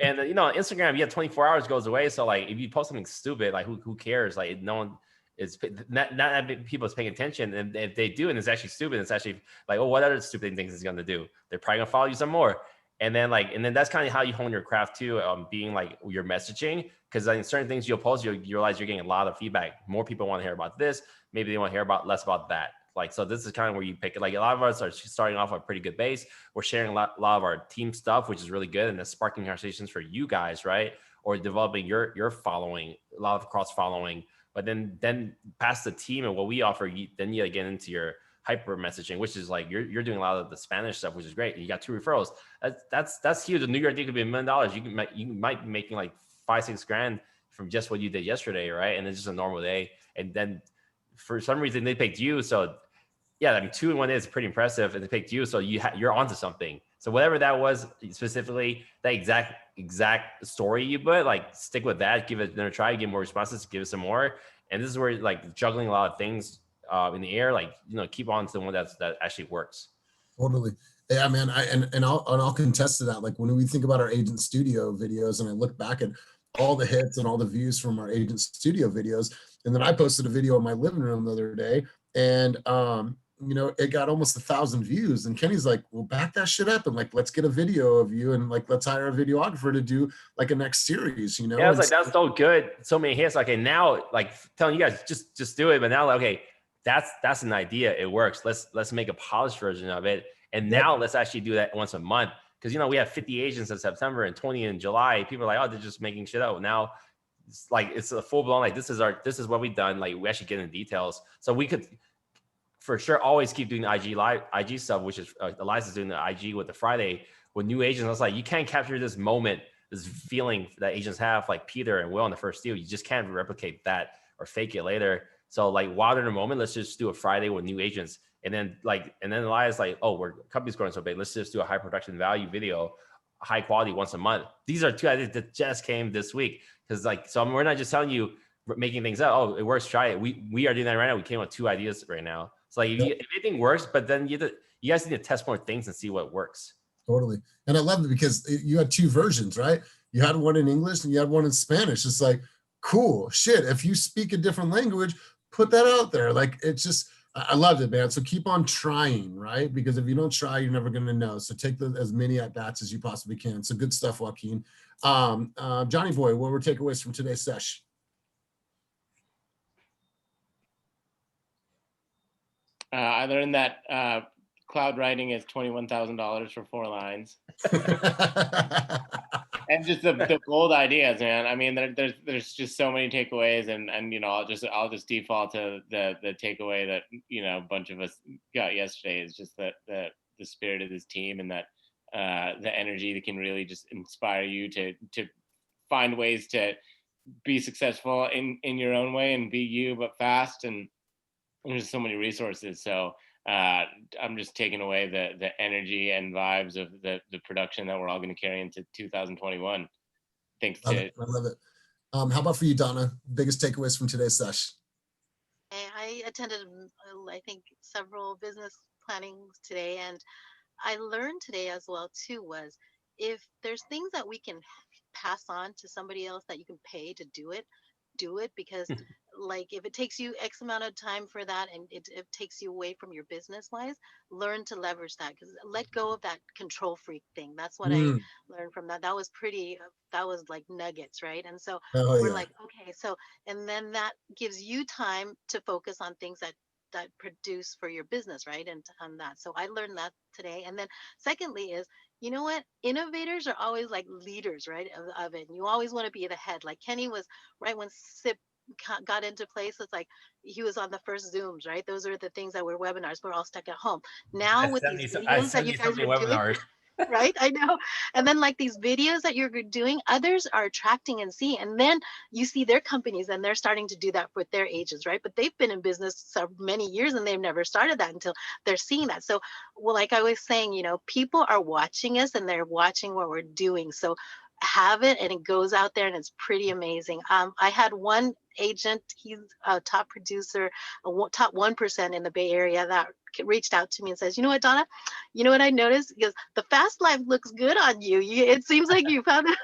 and you know, on Instagram, you have 24 hours goes away. So like, if you post something stupid, like who cares? Like no one is not people is paying attention. And if they do, and it's actually stupid, it's actually like, oh, what other stupid things is he going to do? They're probably gonna follow you some more. And then that's kind of how you hone your craft too, being like your messaging. Because like certain things you'll post, you realize you're getting a lot of feedback. More people want to hear about this. Maybe they want to hear about less about that. Like, so this is kind of where you pick it. Like a lot of us are starting off a pretty good base. We're sharing a lot of our team stuff, which is really good. And it's sparking conversations for you guys, right? Or developing your following, a lot of cross following. But then past the team and what we offer, then you get into your hyper messaging, which is like you're doing a lot of the Spanish stuff, which is great. You got 2 referrals. That's huge. The New York deal could be $1 million. You might be making like 5-6 grand from just what you did yesterday, right? And it's just a normal day. And then for some reason they picked you. So yeah, I mean 2 in 1 day is pretty impressive. And they picked you, so you're onto something. So whatever that was specifically, that exact story you put, like stick with that, give it another try, get more responses, give it some more. And this is where like juggling a lot of things in the air, like, you know, keep on to the one that actually works. Totally. Yeah, man. I'll contest to that. Like when we think about our agent studio videos, and I look back at all the hits and all the views from our agent studio videos, and then I posted a video in my living room the other day, and you know, it got almost 1,000 views. And Kenny's like, well, back that shit up and like, let's get a video of you, and like, let's hire a videographer to do like a next series, you know? Yeah, I was like, that's so good. So many hits. Okay, now like telling you guys, just do it. But now, like, okay, that's an idea. It works. Let's make a polished version of it. And now let's actually do that once a month. Because, you know, we have 50 agents in September and 20 in July. People are like, oh, they're just making shit up. Now it's like, it's a full blown, like, this is what we've done. Like, we actually get into details. So we could for sure always keep doing the IG stuff, which is Eliza's doing the IG with the Friday with new agents. I was like, you can't capture this moment, this feeling that agents have, like Peter and Will on the first deal. You just can't replicate that or fake it later. So like, while they're in a moment, let's just do a Friday with new agents. And then Eliza's like, oh, we're company's growing so big. Let's just do a high production value video, high quality once a month. These are 2 ideas that just came this week. Cause like, so we're not just telling you, making things up. Oh, it works. Try it. We are doing that right now. We came up with 2 ideas right now. It's like, if anything works, but then you guys need to test more things and see what works. Totally. And I love it because you had 2 versions, right? You had one in English and you had one in Spanish. It's like, cool shit. If you speak a different language, put that out there. Like, it's just, I loved it, man. So keep on trying, right? Because if you don't try, you're never going to know. So take as many at bats as you possibly can. So good stuff, Joaquin. Johnny Boy, what were takeaways from today's session? I learned that cloud writing is $21,000 for 4 lines. And just the bold ideas, man. I mean, there's just so many takeaways, and you know, I'll just default to the takeaway that, you know, a bunch of us got yesterday is just the spirit of this team, and that the energy that can really just inspire you to find ways to be successful in your own way and be you, but fast. And there's so many resources. So I'm just taking away the energy and vibes of the production that we're all going to carry into 2021. Thanks to. I love it. How about for you, Donna? Biggest takeaways from today's session? I attended, I think, several business plannings today, and I learned today as well too was if there's things that we can pass on to somebody else that you can pay to do it, because like if it takes you X amount of time for that and it takes you away from your business wise, learn to leverage that, because let go of that control freak thing. That's what I learned from that. That was like nuggets, right? And so we're like, okay, so, and then that gives you time to focus on things that produce for your business, right? And on that. So I learned that today. And then secondly is, you know what? Innovators are always like leaders, right? Of it. And you always want to be the head. Like Kenny was right when SIP got into place. It's like he was on the first Zooms, right? Those are the things that were webinars. We're all stuck at home. Now with these videos that you guys are doing, right? I know. And then like these videos that you're doing, others are attracting and seeing. And then you see their companies and they're starting to do that with their agents, right? But they've been in business so many years and they've never started that until they're seeing that. So, well, like I was saying, you know, people are watching us and they're watching what we're doing. So have it, and it goes out there and it's pretty amazing. I had one agent, he's a top producer, top 1% in the Bay Area, that reached out to me and says, you know what, Donna, you know what I noticed? Because the fast life looks good on you. It seems like you found it.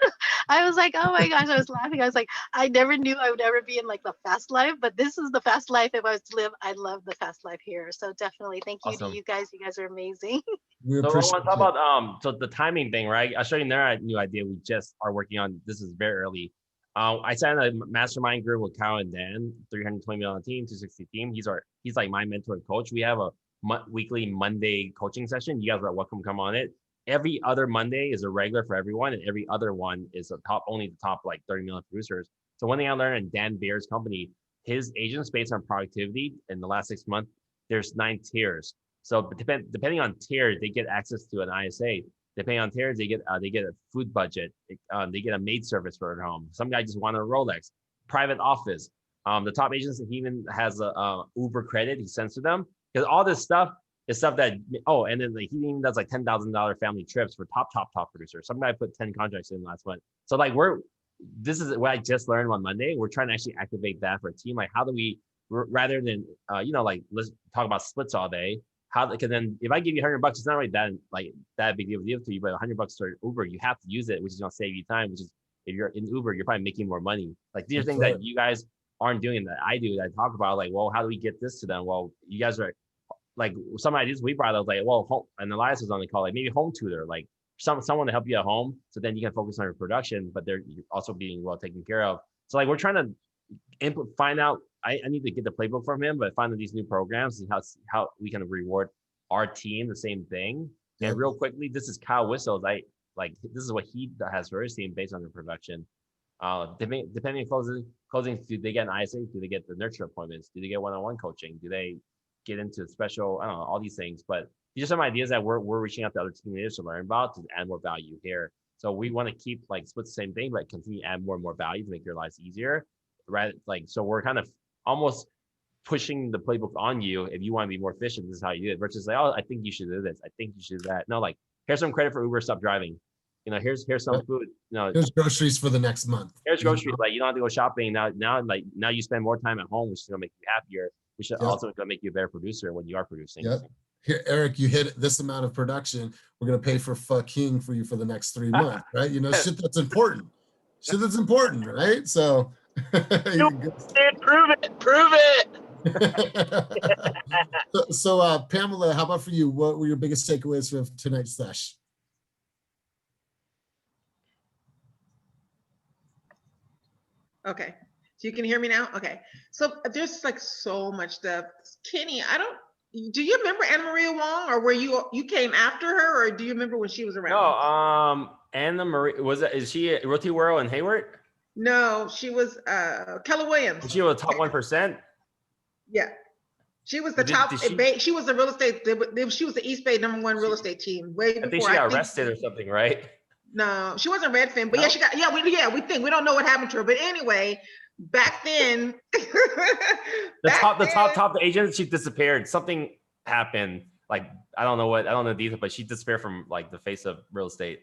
I was like, oh my gosh, I was laughing. I was like, I never knew I would ever be in like the fast life, but this is the fast life if I was to live. I love the fast life here. So definitely thank you to you guys. You guys are amazing. So I want to talk about so the timing thing, right? I'll show you another new idea we just are working on. This is very early. I signed a mastermind group with Kyle and Dan, 320 million team, 260 team. He's like my mentor and coach. We have a weekly Monday coaching session. You guys are welcome to come on it. Every other Monday is a regular for everyone, and every other one is only the top like 30 million producers. So one thing I learned in Dan Bear's company, his agents based on productivity in the last 6 months, there's 9 tiers. So depending on tier, they get access to an ISA. Depending on tiers, they get a food budget. They get a maid service for their home. Some guy just wanted a Rolex, private office. The top agents, he even has a Uber credit he sends to them, because all this stuff is stuff that, and then he even does like $10,000 family trips for top producers. Some guy put 10 contracts in last month. So like this is what I just learned on Monday. We're trying to actually activate that for a team. Like, how do we, rather than like let's talk about splits all day. Because then if I give you $100, it's not really that big of a deal to you, but $100 for Uber, you have to use it, which is gonna save you time. Which is, if you're in Uber, you're probably making more money. Like, these are things that you guys aren't doing that I do. That I talk about, like, well, how do we get this to them? Well, you guys are like, some ideas we brought up, like, well, and Elias was on the call, like maybe home tutor, like someone to help you at home, so then you can focus on your production, but they're also being well taken care of. So like, we're trying to find out. I need to get the playbook from him, but find out these new programs and how we can reward our team the same thing. And real quickly, this is Kyle Whistles. This is what he has for his team based on their production. Depending on closing, do they get an ISA? Do they get the nurture appointments? Do they get one-on-one coaching? Do they get into special, I don't know, all these things. But these are some ideas that we're reaching out to other team leaders to learn about to add more value here. So we want to keep split the same thing, but continue to add more and more value to make your lives easier. Right? So we're kind of almost pushing the playbook on you. If you want to be more efficient, this is how you do it. Versus oh, I think you should do this. I think you should do that. No, here's some credit for Uber, stop driving. Here's some food. Here's groceries for the next month. Here's groceries. You don't have to go shopping now you spend more time at home, which is gonna make you happier, which is also gonna make you a better producer when you are producing. Yep. Here, Eric, you hit this amount of production. We're gonna pay for fucking for you for the next 3 months, right? Shit that's important. Shit that's important, right? So dude, prove it. So Pamela, how about for you? What were your biggest takeaways from tonight's session? Okay, so you can hear me now? Okay, so there's so much stuff. Kenny, do you remember Anna Maria Wong, or you came after her, or do you remember when she was around? No, Anna Maria, is she Roti World and Hayward? No, she was Keller Williams. She was top 1%? Yeah. She was the top, she was the real estate, she was the East Bay #1 real estate team way before. I think she got arrested or something, right? No, she wasn't Redfin, but we don't know what happened to her. But anyway, back then. the top agent, she disappeared. Something happened. I don't know the detail, but she disappeared from the face of real estate.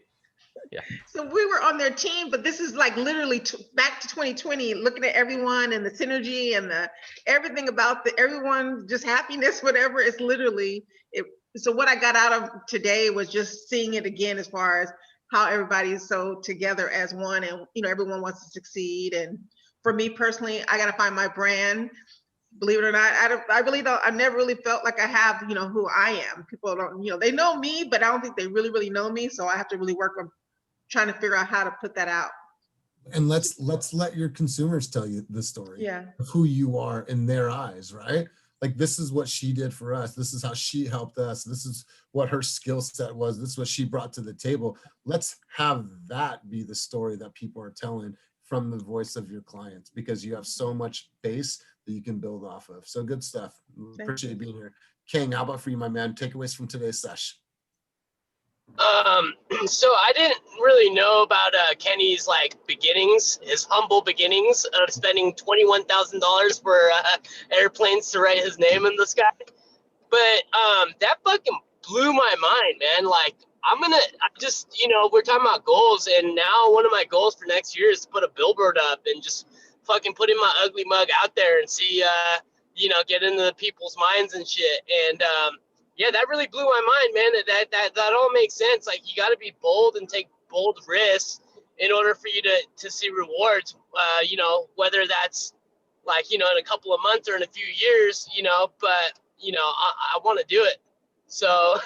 Yeah. So we were on their team, but this is literally back to 2020, looking at everyone and the synergy and everything about everyone, just happiness, whatever. It's literally it. So what I got out of today was just seeing it again, as far as how everybody's so together as one, and everyone wants to succeed. And for me personally, I got to find my brand. Believe it or not, I really don't. I've never really felt like I have, who I am. People don't, they know me, but I don't think they really, really know me. So I have to really work on trying to figure out how to put that out. And let's let your consumers tell you the story of who you are in their eyes, right? This is what she did for us. This is how she helped us. This is what her skill set was. This is what she brought to the table. Let's have that be the story that people are telling from the voice of your clients, because you have so much base that you can build off of. So good stuff. Appreciate you being here. King, how about for you, my man? Takeaways from today's session. So I didn't really know about Kenny's beginnings, his humble beginnings of spending $21,000 for airplanes to write his name in the sky. But that fucking blew my mind, man. We're talking about goals, and now one of my goals for next year is to put a billboard up and just fucking put in my ugly mug out there and see, get into the people's minds and shit. And yeah, that really blew my mind, man. That all makes sense. You got to be bold and take bold risks in order for you to see rewards. Whether that's in a couple of months or in a few years, but I want to do it. So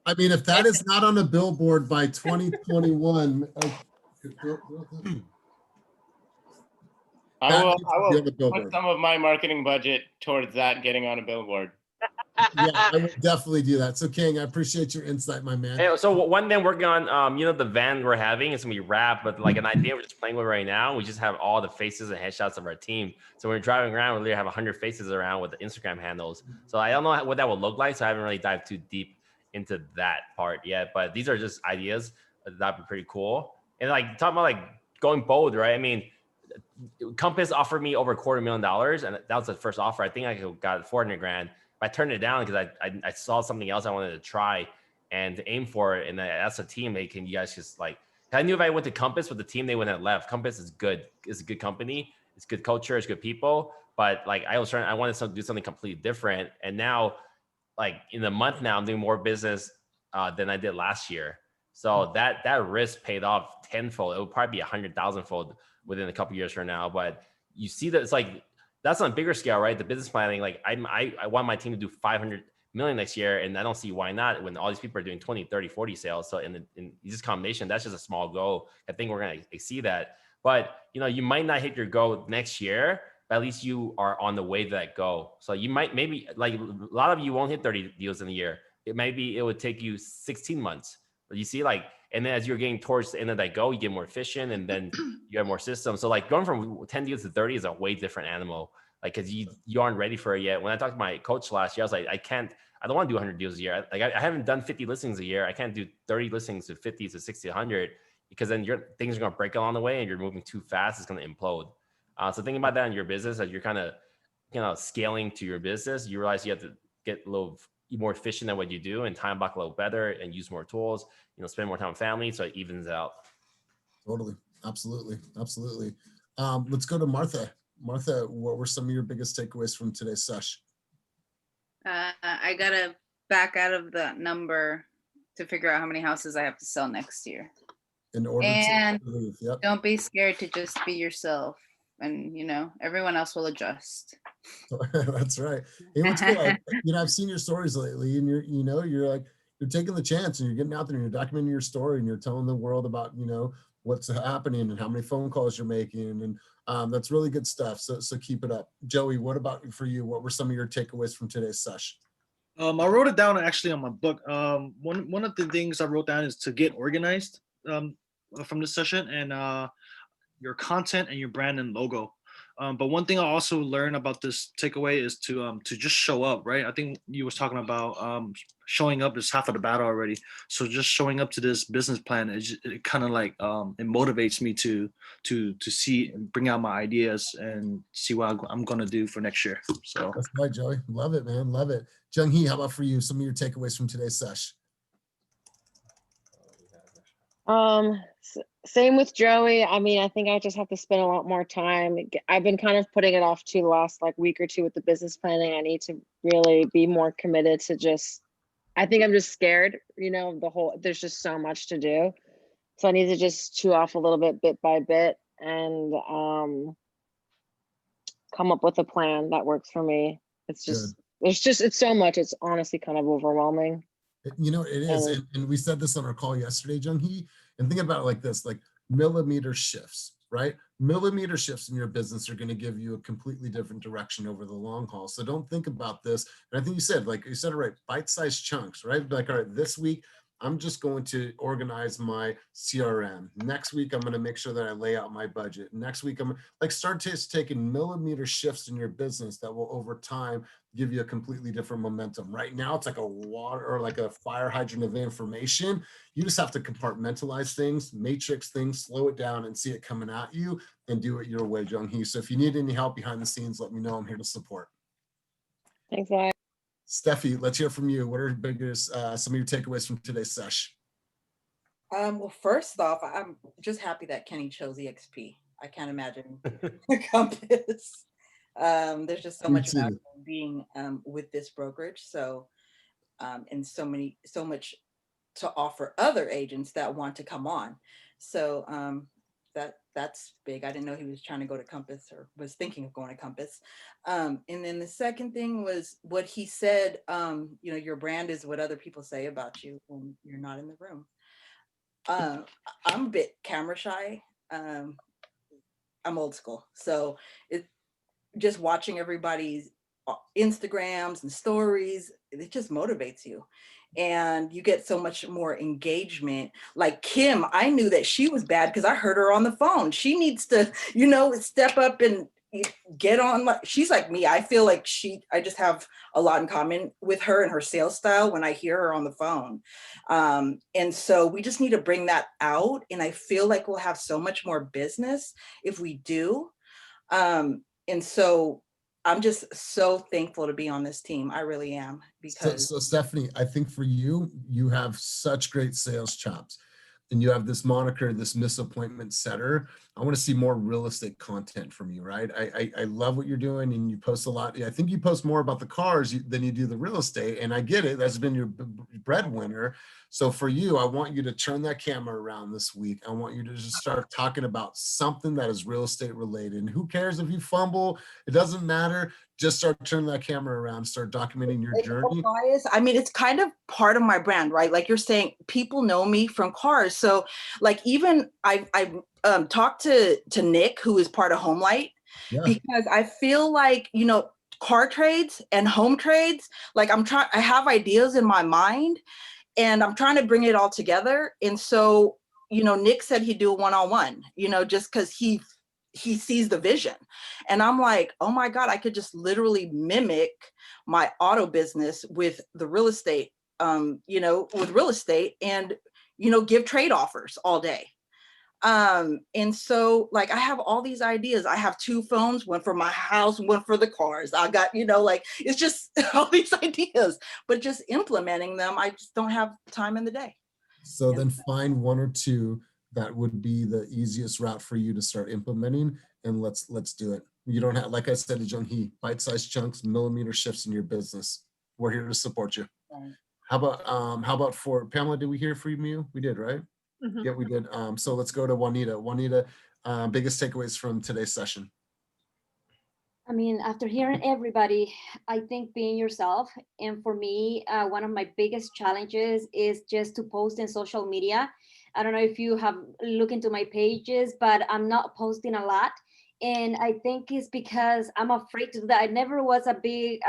I mean, if that is not on a billboard by 2021, I will put some of my marketing budget towards that getting on a billboard. Yeah, I would definitely do that. So King, I appreciate your insight, my man. Hey, so one thing working on, the van we're having is gonna be wrapped, but an idea we're just playing with right now. We just have all the faces and headshots of our team. So when we're driving around, we literally have 100 faces around with the Instagram handles. So I don't know what that would look like. So I haven't really dived too deep into that part yet, but these are just ideas. That'd be pretty cool. And talking about going bold, right? I mean, Compass offered me over $250,000, and that was the first offer. I think I got $400,000. I turned it down because I saw something else I wanted to try and to aim for it. And that's a team you guys just I knew if I went to Compass with the team, they wouldn't have left. Compass is good. It's a good company. It's good culture. It's good people. But I wanted to do something completely different. And now in a month now, I'm doing more business than I did last year. So that risk paid off tenfold. It would probably be 100,000-fold within a couple years from now. But you see that it's that's on a bigger scale, right? The business planning, I want my team to do 500 million next year, and I don't see why not when all these people are doing 20, 30, 40 sales. So in this combination, that's just a small goal. I think we're going to exceed that. But, you might not hit your goal next year, but at least you are on the way to that goal. So you might, maybe like a lot of you won't hit 30 deals in a year. It would take you 16 months. But you see, like, and then as you're getting towards the end of that goal, you get more efficient, and then you have more systems. So like going from 10 deals to 30 is a way different animal. Like, cause you aren't ready for it yet. When I talked to my coach last year, I was like, I don't want to do 100 deals a year. Like I haven't done 50 listings a year. I can't do 30 listings to 50 to 60, 100, because then things are going to break along the way and you're moving too fast. It's going to implode. So thinking about that in your business, as you're kind of, scaling to your business, you realize you have to get a little more efficient at what you do and time block a little better and use more tools, spend more time with family. So it evens out. Totally. Absolutely. Absolutely. Let's go to Martha. Martha, what were some of your biggest takeaways from today's sesh? I gotta back out of the number to figure out how many houses I have to sell next year. In order and to move. Yep. Don't be scared to just be yourself, and everyone else will adjust. That's right. Hey, what's cool? I've seen your stories lately, and you're taking the chance, and you're getting out there, and you're documenting your story, and you're telling the world about what's happening and how many phone calls you're making, and that's really good stuff. So keep it up. Joey, what about for you? What were some of your takeaways from today's sesh? I wrote it down actually on my book. One of the things I wrote down is to get organized from this session, and your content and your brand and logo. But one thing I also learned about this takeaway is to just show up, right? I think you was talking about showing up is half of the battle already. So just showing up to this business plan, it kind of like it motivates me to see and bring out my ideas and see what I'm gonna do for next year. So that's right, Joey. Love it, man. Love it. Jung Hee, how about for you? Some of your takeaways from today's sesh. Same with Joey. I mean, I think I just have to spend a lot more time. I've been kind of putting it off to the last week or two with the business planning. I need to really be more committed to I think I'm just scared, there's just so much to do. So I need to just chew off a little bit by bit, and come up with a plan that works for me. It's so much. It's honestly kind of overwhelming. It is. And we said this on our call yesterday, Jung Hee, and think about it like this, like millimeter shifts, right? Millimeter shifts in your business are going to give you a completely different direction over the long haul. So don't think about this. And I think you said it right, bite-sized chunks, right? Like, all right, this week, I'm just going to organize my CRM. Next week, I'm going to make sure that I lay out my budget. Next week, I'm start taking millimeter shifts in your business that will over time give you a completely different momentum. Right now, it's like a water or like a fire hydrant of information. You just have to compartmentalize things, matrix things, slow it down, and see it coming at you, and do it your way, Jung Hee. So if you need any help behind the scenes, let me know. I'm here to support. Thanks, Wyatt. Steffi, let's hear from you. What are some of your takeaways from today's sesh? Well, first off, I'm just happy that Kenny chose EXP. I can't imagine Compass. There's just so much value in being with this brokerage. So, and so much to offer other agents that want to come on. So that's big. I didn't know he was trying to go to Compass or was thinking of going to Compass. And then the second thing was what he said, your brand is what other people say about you when you're not in the room. I'm a bit camera shy. I'm old school. So just watching everybody's Instagrams and stories, it just motivates you. And you get so much more engagement. Like Kim, I knew that she was bad because I heard her on the phone. She needs to, step up and get on. She's like me. I feel like I just have a lot in common with her and her sales style when I hear her on the phone. And so we just need to bring that out. And I feel like we'll have so much more business if we do. And so I'm just so thankful to be on this team. I really am. Because so Stephanie, I think for you have such great sales chops, and you have this moniker, this misappointment setter. I want to see more real estate content from you, right? I love what you're doing, and you post a lot. I think you post more about the cars than you do the real estate, and I get it. That's been your breadwinner. So for you, I want you to turn that camera around this week. I want you to just start talking about something that is real estate related. And who cares if you fumble? It doesn't matter. Just start turning that camera around, start documenting your journey. I mean, it's kind of part of my brand, right? Like you're saying, people know me from cars. So like even I talked to Nick, who is part of HomeLight, Yeah. because I feel like, car trades and home trades, like I have ideas in my mind and I'm trying to bring it all together. And so, Nick said he'd do a one-on-one, just because he sees the vision. And I'm like, oh my God, I could just literally mimic my auto business with the real estate, with real estate and, give trade offers all day. And so like, I have all these ideas. I have 2 phones, one for my house, one for the cars. I got, it's just all these ideas, but just implementing them, I just don't have time in the day. So then find 1 or 2 that would be the easiest route for you to start implementing, and let's do it. You don't have, like I said to Jung Hee, bite-sized chunks, millimeter shifts in your business. We're here to support you. Right. How about for Pamela, did we hear from you? We did, right? Mhm. Yeah, we did. So let's go to Juanita. Juanita, biggest takeaways from today's session. I mean, after hearing everybody, I think being yourself. And for me, one of my biggest challenges is just to post in social media. I don't know if you have looked into my pages, but I'm not posting a lot. And I think it's because I'm afraid to do that. I never was a big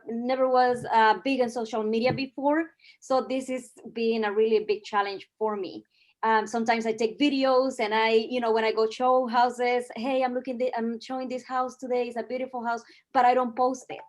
never was big on social media before. So this is being a really big challenge for me. Sometimes I take videos and when I go show houses, hey, I'm showing this house today. It's a beautiful house, but I don't post it.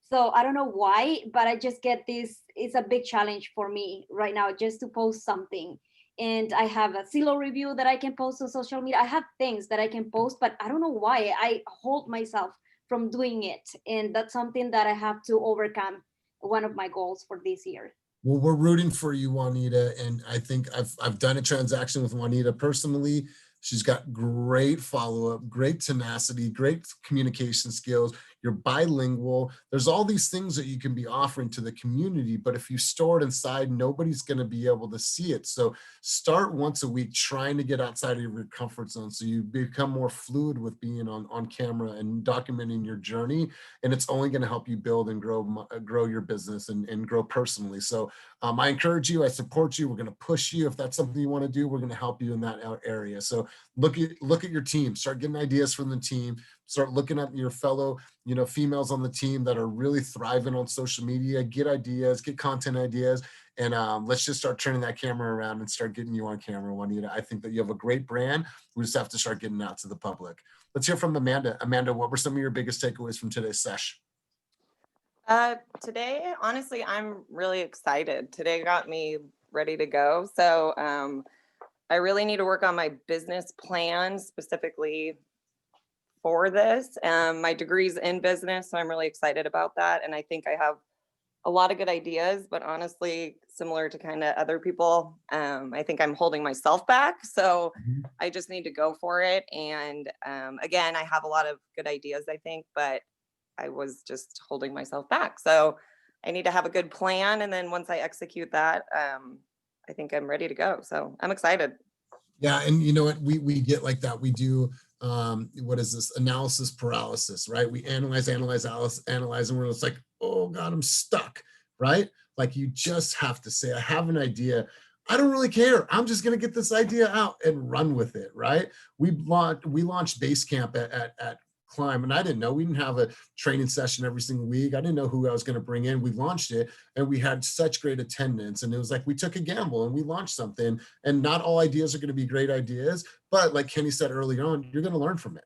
So I don't know why, but I just get this. It's a big challenge for me right now just to post something. And I have a Zillow review that I can post on social media. I have things that I can post, but I don't know why I hold myself from doing it. And that's something that I have to overcome. One of my goals for this year. Well, we're rooting for you, Juanita. And I think I've done a transaction with Juanita personally. She's got great follow-up, great tenacity, great communication skills. You're bilingual. There's all these things that you can be offering to the community, but if you store it inside, nobody's going to be able to see it. So start once a week trying to get outside of your comfort zone so you become more fluid with being on camera and documenting your journey. And it's only going to help you build and grow your business and grow personally. So I encourage you, I support you. We're going to push you. If that's something you want to do, we're going to help you in that area. So look at your team, start getting ideas from the team, start looking at your fellow, females on the team that are really thriving on social media, get ideas, get content ideas, and let's just start turning that camera around and start getting you on camera, Juanita. I think that you have a great brand. We just have to start getting out to the public. Let's hear from Amanda. Amanda, what were some of your biggest takeaways from today's sesh? Today, honestly, I'm really excited. Today got me ready to go. So I really need to work on my business plan specifically for this. My degree's in business, so I'm really excited about that. And I think I have a lot of good ideas, but honestly, similar to kind of other people, I think I'm holding myself back. So I just need to go for it. And again, I have a lot of good ideas, I think, but I was just holding myself back. So I need to have a good plan. And then once I execute that, I think I'm ready to go. So I'm excited. Yeah, and you know what, we get like that. We do what is this, analysis paralysis, right? We analyze, and we're just like, oh God, I'm stuck, right? Like you just have to say, I have an idea. I don't really care. I'm just gonna get this idea out and run with it, right? We launched Basecamp at Climb, and I didn't know, we didn't have a training session every single week. I didn't know who I was going to bring in. We launched it and we had such great attendance, and it was like we took a gamble and we launched something. And not all ideas are going to be great ideas, but like Kenny said early on, you're going to learn from it.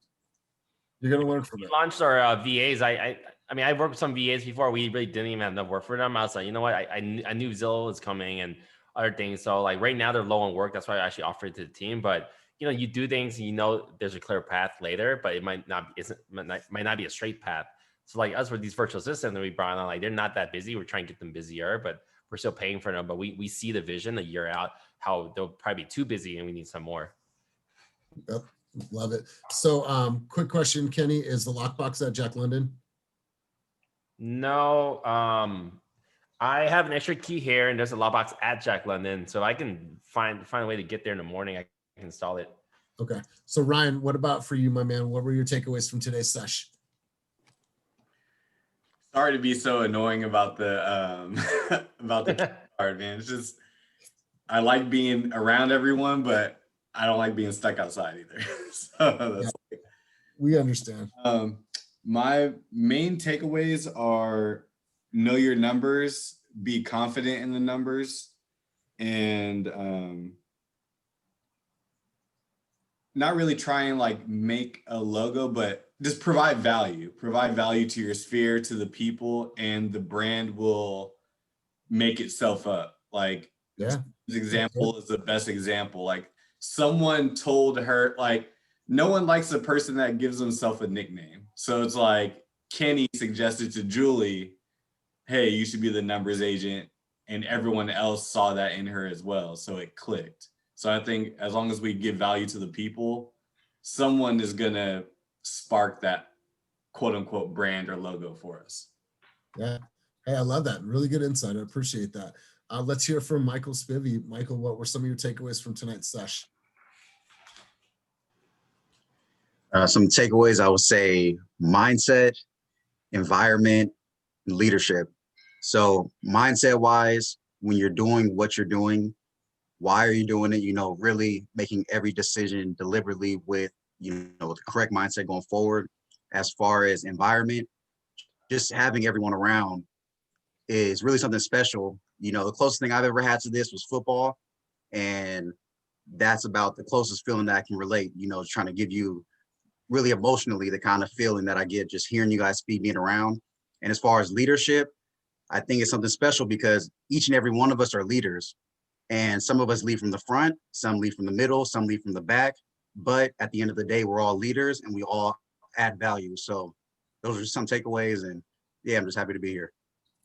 You're going to learn from it. We launched our VAs. I mean, I've worked with some VAs before. We really didn't even have enough work for them. I was like, you know what, I knew Zillow was coming and other things. So like right now they're low on work. That's why I actually offered it to the team. But you do things, there's a clear path later, but it might not be a straight path. So like us with these virtual assistants that we brought on, like they're not that busy. We're trying to get them busier, but we're still paying for them. But we see the vision a year out, how they'll probably be too busy and we need some more. Yep, love it. So quick question, Kenny, is the lockbox at Jack London? No, I have an extra key here and there's a lockbox at Jack London. So I can find a way to get there in the morning. I can install it. Okay. So Ryan, what about for you, my man? What were your takeaways from today's sesh? Sorry to be so annoying about the about the card, man. It's just I like being around everyone, but I don't like being stuck outside either. So that's We understand. My main takeaways are know your numbers, be confident in the numbers, and not really try and like make a logo, but just provide value to your sphere, to the people, and the brand will make itself up. Like, yeah, this example is the best example. Like, someone told her, like, no one likes a person that gives themselves a nickname. So it's like Kenny suggested to Julie, hey, you should be the numbers agent. And everyone else saw that in her as well. So it clicked. So I think as long as we give value to the people, someone is going to spark that quote unquote brand or logo for us. Yeah. Hey, I love that. Really good insight. I appreciate that. Let's hear from Michael Spivey. Michael, what were some of your takeaways from tonight's sesh? Some takeaways, I would say mindset, environment, and leadership. So mindset wise, when you're doing what you're doing, why are you doing it? You know, really making every decision deliberately with, you know, with the correct mindset going forward. As far as environment, just having everyone around is really something special. You know, the closest thing I've ever had to this was football. And that's about the closest feeling that I can relate, you know, trying to give you really emotionally the kind of feeling that I get just hearing you guys speak, being around. And as far as leadership, I think it's something special because each and every one of us are leaders. And some of us lead from the front, some lead from the middle, some lead from the back. But at the end of the day, we're all leaders and we all add value. So those are some takeaways. And yeah, I'm just happy to be here.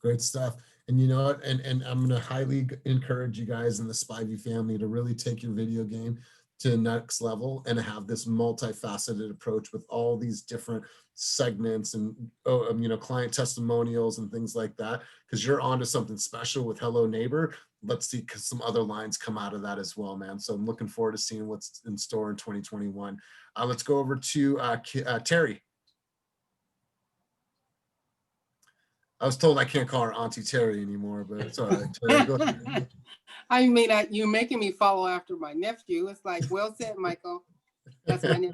Great stuff. And you know what? And I'm going to highly encourage you guys in the Spivey family to really take your video game to the next level and have this multifaceted approach with all these different segments and you know, client testimonials and things like that, because you're onto something special with Hello Neighbor. Let's see some other lines come out of that as well, man. So I'm looking forward to seeing what's in store in 2021. Let's go over to Terry. I was told I can't call her Auntie Terry anymore, but it's all right. Terry, go ahead. I mean, you're making me follow after my nephew. It's like, well said, Michael. That's my nephew.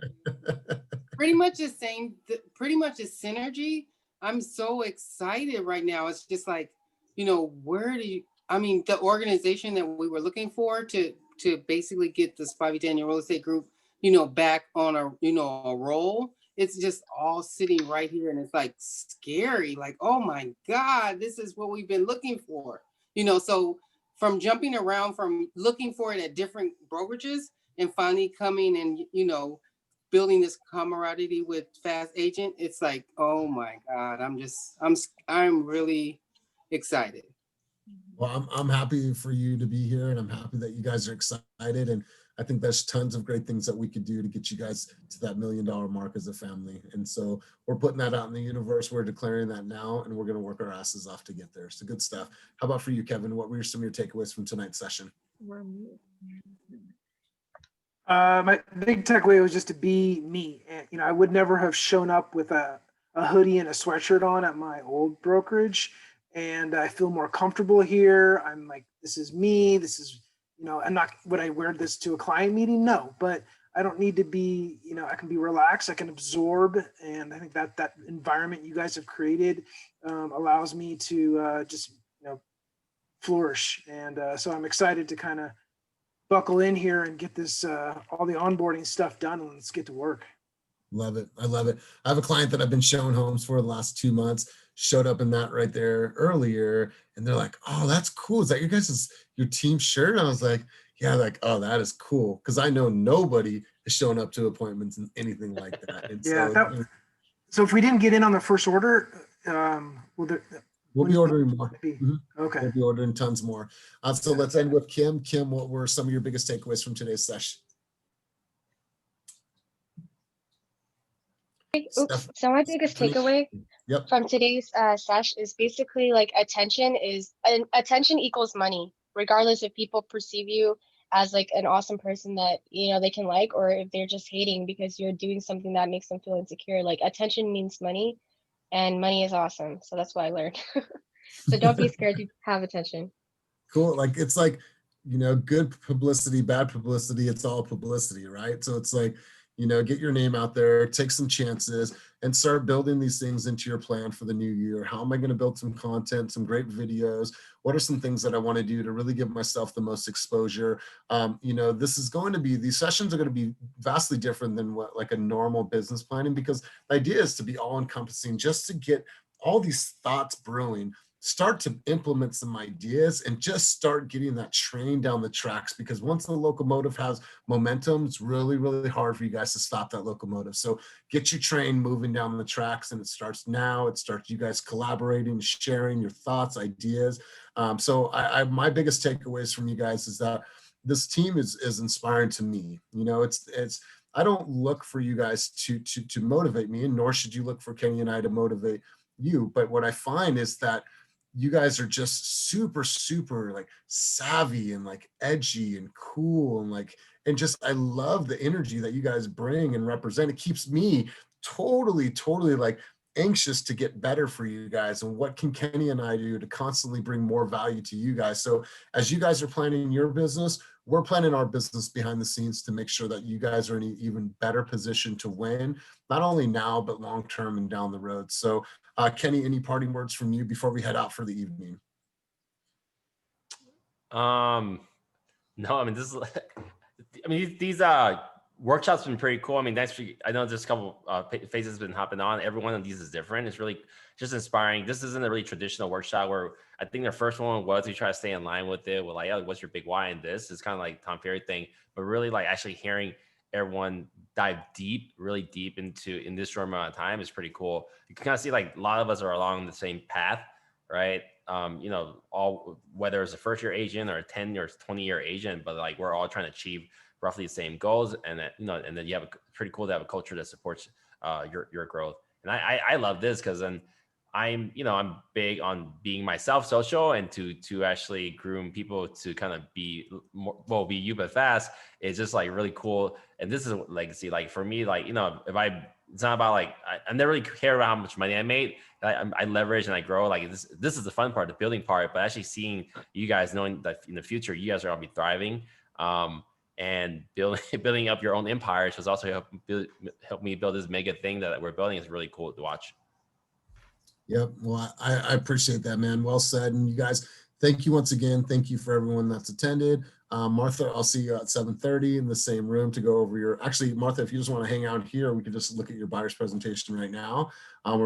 Pretty much the same, pretty much a synergy. I'm so excited right now. It's just like, you know, I mean, the organization that we were looking for to basically get the Spivey Daniel Real Estate Group, you know, back on a roll. It's just all sitting right here, and it's like scary. Like, oh my God, this is what we've been looking for. You know, so from jumping around, from looking for it at different brokerages, and finally coming and, you know, building this camaraderie with Fast Agent, it's like, oh my God, I'm really excited. Well, I'm happy for you to be here, and I'm happy that you guys are excited. And I think there's tons of great things that we could do to get you guys to that $1 million mark as a family. And so we're putting that out in the universe. We're declaring that now, and we're going to work our asses off to get there. So good stuff. How about for you, Kevin? What were some of your takeaways from tonight's session? My big takeaway was just to be me. And, you know, I would never have shown up with a hoodie and a sweatshirt on at my old brokerage. And I feel more comfortable here. I'm like, this is me. This is, you know, would I wear this to a client meeting? No, but I don't need to be, you know, I can be relaxed. I can absorb. And I think that environment you guys have created allows me to just, you know, flourish. And so I'm excited to kind of buckle in here and get this, all the onboarding stuff done, and let's get to work. Love it. I love it. I have a client that I've been showing homes for the last 2 months, showed up in that right there earlier. And they're like, oh, that's cool. Is that your team shirt? And I was like, yeah, like, oh, that is cool. Cause I know nobody is showing up to appointments and anything like that. And yeah. So if we didn't get in on the first order, we'll be ordering more. Okay. We'll be ordering tons more. So let's end with Kim. Kim, what were some of your biggest takeaways from today's session? Oops. So my biggest takeaway from today's sesh is basically like attention equals money, regardless if people perceive you as like an awesome person that, you know, they can like, or if they're just hating because you're doing something that makes them feel insecure. Like attention means money, and money is awesome. So that's what I learned. So don't be scared to have attention. Cool. Like, it's like, you know, good publicity, bad publicity, it's all publicity, right? So it's like, You know, get your name out there, take some chances, and start building these things into your plan for the new year. How am I going to build some content, some great videos? What are some things that I want to do to really give myself the most exposure? You know, this is going to be, these sessions are going to be vastly different than what like a normal business planning, because the idea is to be all encompassing, just to get all these thoughts brewing, start to implement some ideas, and just start getting that train down the tracks. Because once the locomotive has momentum, it's really, really hard for you guys to stop that locomotive. So get your train moving down the tracks, and it starts now. It starts you guys collaborating, sharing your thoughts, ideas. So my biggest takeaways from you guys is that this team is inspiring to me. You know, it's I don't look for you guys to motivate me, and nor should you look for Kenny and I to motivate you. But what I find is that you guys are just super, super like savvy and like edgy and cool and just, I love the energy that you guys bring and represent. It keeps me totally like anxious to get better for you guys. And what can Kenny and I do to constantly bring more value to you guys? So as you guys are planning your business, we're planning our business behind the scenes to make sure that you guys are in an even better position to win, not only now, but long-term and down the road. So Kenny, any parting words from you before we head out for the evening? No, I mean, this is, I mean, these workshops have been pretty cool. I mean, next week, I know there's a couple faces been hopping on. Every one of these is different. It's really just inspiring. This isn't a really traditional workshop where I think their first one was we try to stay in line with it. We're like, oh, what's your big why in this? It's kind of like Tom Ferry thing, but really like actually hearing everyone dive deep, really deep into in this short amount of time is pretty cool. You can kind of see like a lot of us are along the same path, right? You know, all whether it's a first year agent or a 10 or 20 year agent, but like we're all trying to achieve roughly the same goals, and that, you know, and then you have a pretty cool to have a culture that supports your growth. And I love this because then I'm big on being myself social, and to actually groom people to kind of be more, well, be you but fast. It's just like really cool. And this is a legacy. Like for me, like, you know, it's not about like, I never really care about how much money I made. I leverage and I grow. Like this is the fun part, the building part, but actually seeing you guys, knowing that in the future, you guys are going to be thriving. And building up your own empires was also help me build this mega thing that we're building. Is really cool to watch. Yep. Well, I appreciate that, man. Well said. And you guys, thank you once again. Thank you for everyone that's attended. Martha, I'll see you at 7:30 in the same room to go over your, actually, Martha, if you just want to hang out here, we could just look at your buyer's presentation right now.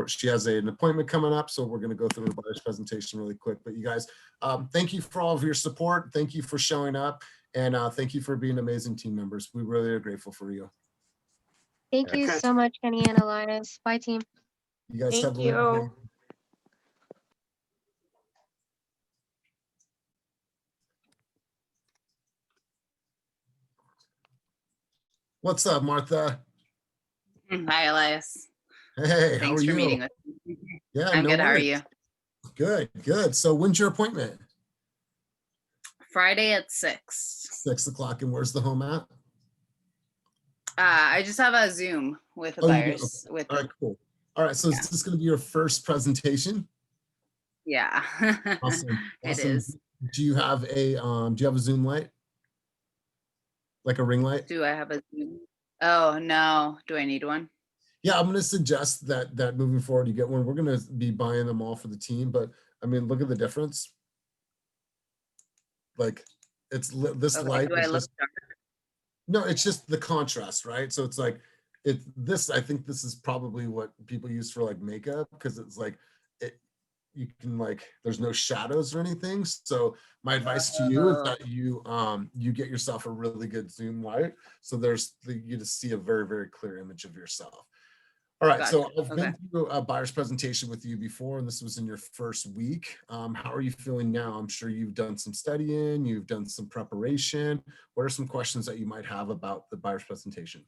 She has an appointment coming up, so we're going to go through the buyer's presentation really quick. But you guys, thank you for all of your support. Thank you for showing up. And thank you for being amazing team members. We really are grateful for you. Thank you so much, Kenny and Elias. Bye, team. You guys have a Thank great day. you. What's up, Martha? Hi, Elias. Hey, how Thanks are for you? meeting with me. Yeah, I'm no good. How are worries. you? Good, good. So when's your appointment? Friday at 6. 6 o'clock. And where's the home at? I just have a Zoom with the Oh, you do? buyers. Okay. With All right, cool. All right, so is this going to be your first presentation? yeah, Awesome. it Awesome. is. Do you have a Zoom light? Like a ring light? Do I have a Zoom? Oh no. Do I need one? Yeah, I'm going to suggest that moving forward, you get one. We're going to be buying them all for the team, but I mean, look at the difference. Like it's this Okay, light. do I is look just, dark? no, it's just the contrast, right? So it's like this, I think this is probably what people use for like makeup, because it's like you can like, there's no shadows or anything. So my advice to you is that you get yourself a really good Zoom light. So you just see a very, very clear image of yourself. All right, so Gotcha. I've been through a buyer's presentation with you before, and this was in your first week. How are you feeling now? I'm sure you've done some studying, you've done some preparation. What are some questions that you might have about the buyer's presentation?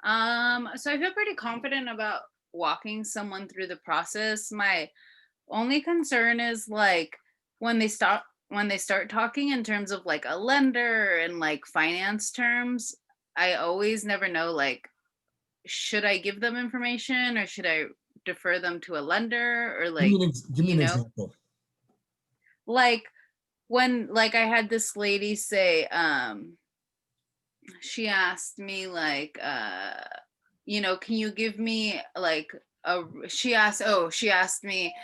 So I feel pretty confident about walking someone through the process. My only concern is like when they start talking in terms of like a lender and like finance terms, I always never know, like, should I give them information or should I defer them to a lender, or like, give me an example. Like when, like I had this lady say, she asked me like, you know, can you give me like she asked me,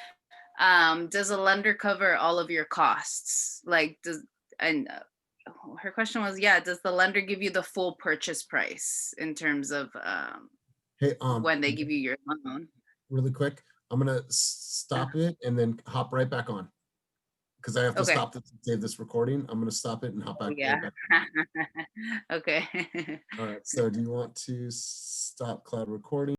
does a lender cover all of your costs? Like, her question was, yeah, does the lender give you the full purchase price in terms of Hey, when they give you your loan? really quick, I'm gonna stop it and then hop right back on. Because I have to Okay. stop this and save this recording. I'm gonna stop it and hop back. Yeah. Right back. Okay. All right, so do you want to stop cloud recording?